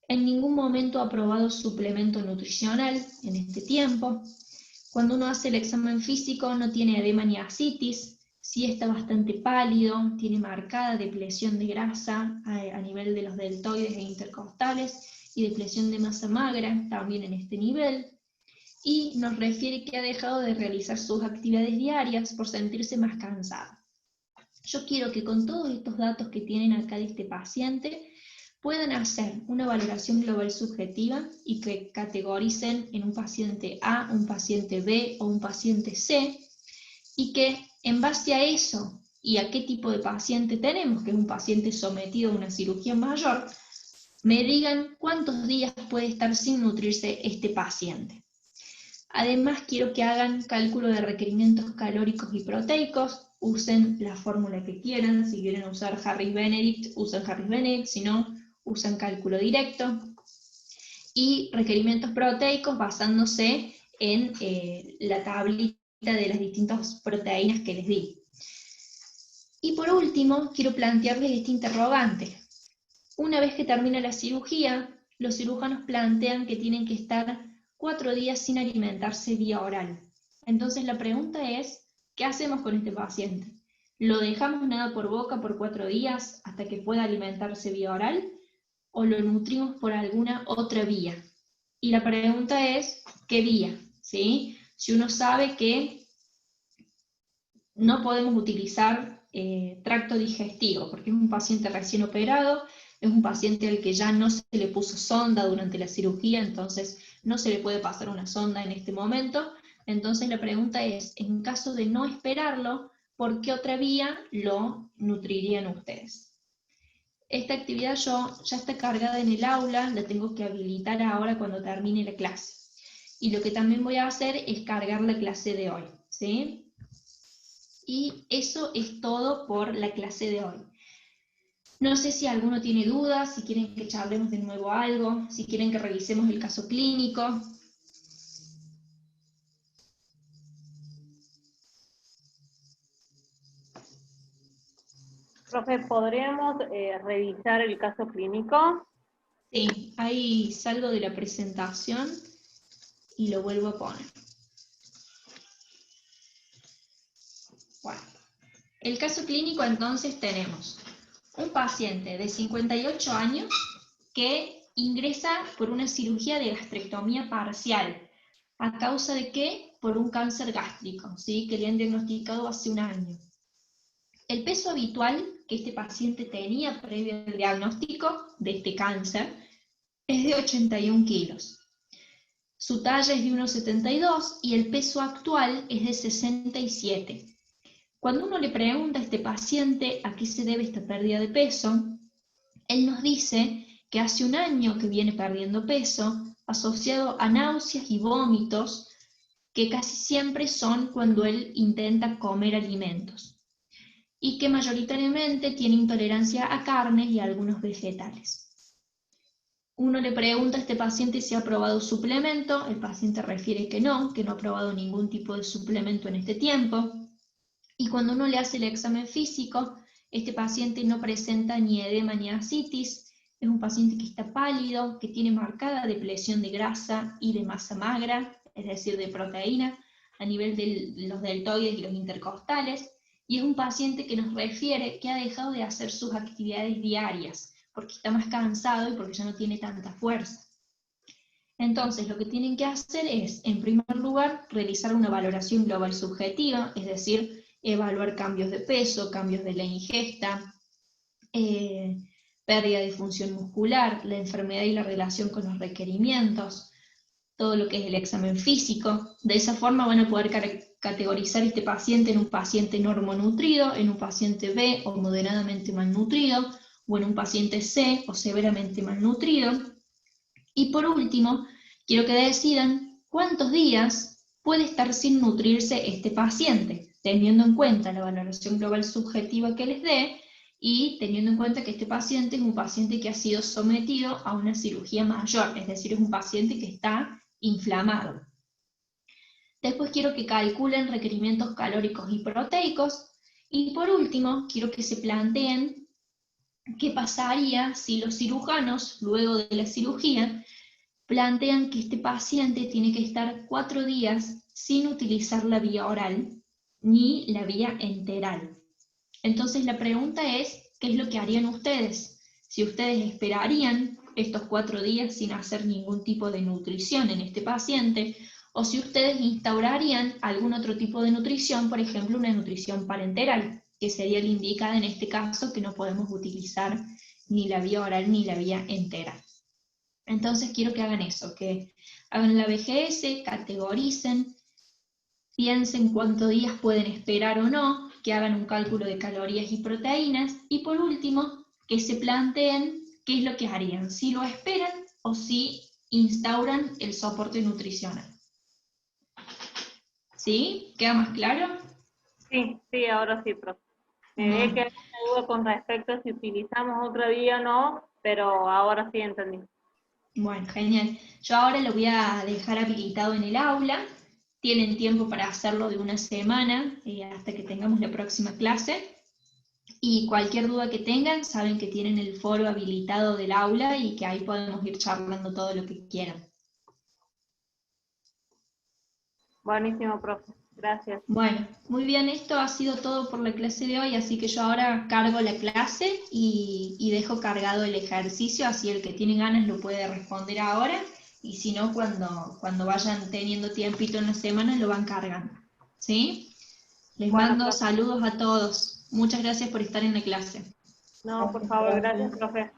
En ningún momento ha probado suplemento nutricional en este tiempo. Cuando uno hace el examen físico no tiene edema ni ascitis, sí está bastante pálido, tiene marcada depresión de grasa a nivel de los deltoides e intercostales y depresión de masa magra también en este nivel, y nos refiere que ha dejado de realizar sus actividades diarias por sentirse más cansado. Yo quiero que con todos estos datos que tienen acá de este paciente puedan hacer una valoración global subjetiva y que categoricen en un paciente A, un paciente B o un paciente C, y que en base a eso y a qué tipo de paciente tenemos, que es un paciente sometido a una cirugía mayor, me digan cuántos días puede estar sin nutrirse este paciente. Además quiero que hagan cálculo de requerimientos calóricos y proteicos, usen la fórmula que quieran, si quieren usar Harris-Benedict, usen Harris-Benedict, si no, usan cálculo directo, y requerimientos proteicos basándose en la tablita de las distintas proteínas que les di. Y por último, quiero plantearles este interrogante. Una vez que termina la cirugía, los cirujanos plantean que tienen que estar 4 días sin alimentarse vía oral. Entonces la pregunta es, ¿qué hacemos con este paciente? ¿Lo dejamos nada por boca por 4 días hasta que pueda alimentarse vía oral? ¿O lo nutrimos por alguna otra vía? Y la pregunta es, ¿qué vía? ¿Sí? Si uno sabe que no podemos utilizar tracto digestivo, porque es un paciente recién operado, es un paciente al que ya no se le puso sonda durante la cirugía, entonces no se le puede pasar una sonda en este momento. Entonces la pregunta es, en caso de no esperarlo, ¿por qué otra vía lo nutrirían ustedes? Esta actividad ya está cargada en el aula, la tengo que habilitar ahora cuando termine la clase. Y lo que también voy a hacer es cargar la clase de hoy, ¿sí? Y eso es todo por la clase de hoy. No sé si alguno tiene dudas, si quieren que charlemos de nuevo algo, si quieren que revisemos el caso clínico. Profe, ¿podríamos revisar el caso clínico? Sí, ahí salgo de la presentación y lo vuelvo a poner. Bueno, el caso clínico entonces tenemos un paciente de 58 años que ingresa por una cirugía de gastrectomía parcial. ¿A causa de qué? Por un cáncer gástrico, ¿sí? Que le han diagnosticado hace un año. El peso habitual que este paciente tenía previo al diagnóstico de este cáncer es de 81 kilos. Su talla es de 1,72 y el peso actual es de 67. Cuando uno le pregunta a este paciente a qué se debe esta pérdida de peso, él nos dice que hace un año que viene perdiendo peso asociado a náuseas y vómitos que casi siempre son cuando él intenta comer alimentos, y que mayoritariamente tiene intolerancia a carnes y a algunos vegetales. Uno le pregunta a este paciente si ha probado suplemento, el paciente refiere que no ha probado ningún tipo de suplemento en este tiempo, y cuando uno le hace el examen físico, este paciente no presenta ni edema ni ascitis, es un paciente que está pálido, que tiene marcada depresión de grasa y de masa magra, es decir, de proteína, a nivel de los deltoides y los intercostales, y es un paciente que nos refiere que ha dejado de hacer sus actividades diarias, porque está más cansado y porque ya no tiene tanta fuerza. Entonces, lo que tienen que hacer es, en primer lugar, realizar una valoración global subjetiva, es decir, evaluar cambios de peso, cambios de la ingesta, pérdida de función muscular, la enfermedad y la relación con los requerimientos, todo lo que es el examen físico. De esa forma van a poder categorizar este paciente en un paciente normonutrido, en un paciente B o moderadamente malnutrido, o en un paciente C o severamente malnutrido. Y por último, quiero que decidan cuántos días puede estar sin nutrirse este paciente, teniendo en cuenta la valoración global subjetiva que les dé y teniendo en cuenta que este paciente es un paciente que ha sido sometido a una cirugía mayor, es decir, es un paciente que está inflamado. Después quiero que calculen requerimientos calóricos y proteicos, y por último, quiero que se planteen qué pasaría si los cirujanos, luego de la cirugía, plantean que este paciente tiene que estar 4 días sin utilizar la vía oral ni la vía enteral. Entonces la pregunta es, ¿qué es lo que harían ustedes? Si ustedes esperarían estos 4 días sin hacer ningún tipo de nutrición en este paciente, o si ustedes instaurarían algún otro tipo de nutrición, por ejemplo una nutrición parenteral, que sería la indicada en este caso, que no podemos utilizar ni la vía oral ni la vía enteral. Entonces quiero que hagan eso, que hagan la BGS, categoricen, piensen cuántos días pueden esperar o no, que hagan un cálculo de calorías y proteínas, y por último, que se planteen qué es lo que harían, si lo esperan o si instauran el soporte nutricional. ¿Sí? ¿Queda más claro? Sí, ahora sí, profe. Me ve que hay una duda con respecto a si utilizamos otra vía o no, pero ahora sí entendí. Bueno, genial. Yo ahora lo voy a dejar habilitado en el aula. Tienen tiempo para hacerlo de una semana hasta que tengamos la próxima clase. Y cualquier duda que tengan, saben que tienen el foro habilitado del aula y que ahí podemos ir charlando todo lo que quieran. Buenísimo, profe. Gracias. Bueno, muy bien, esto ha sido todo por la clase de hoy, así que yo ahora cargo la clase y dejo cargado el ejercicio, así el que tiene ganas lo puede responder ahora, y si no, cuando vayan teniendo tiempito en la semana lo van cargando. ¿Sí? Les Bueno, mando profe. saludos a todos. Muchas gracias por estar en la clase. No, por favor, gracias, profe.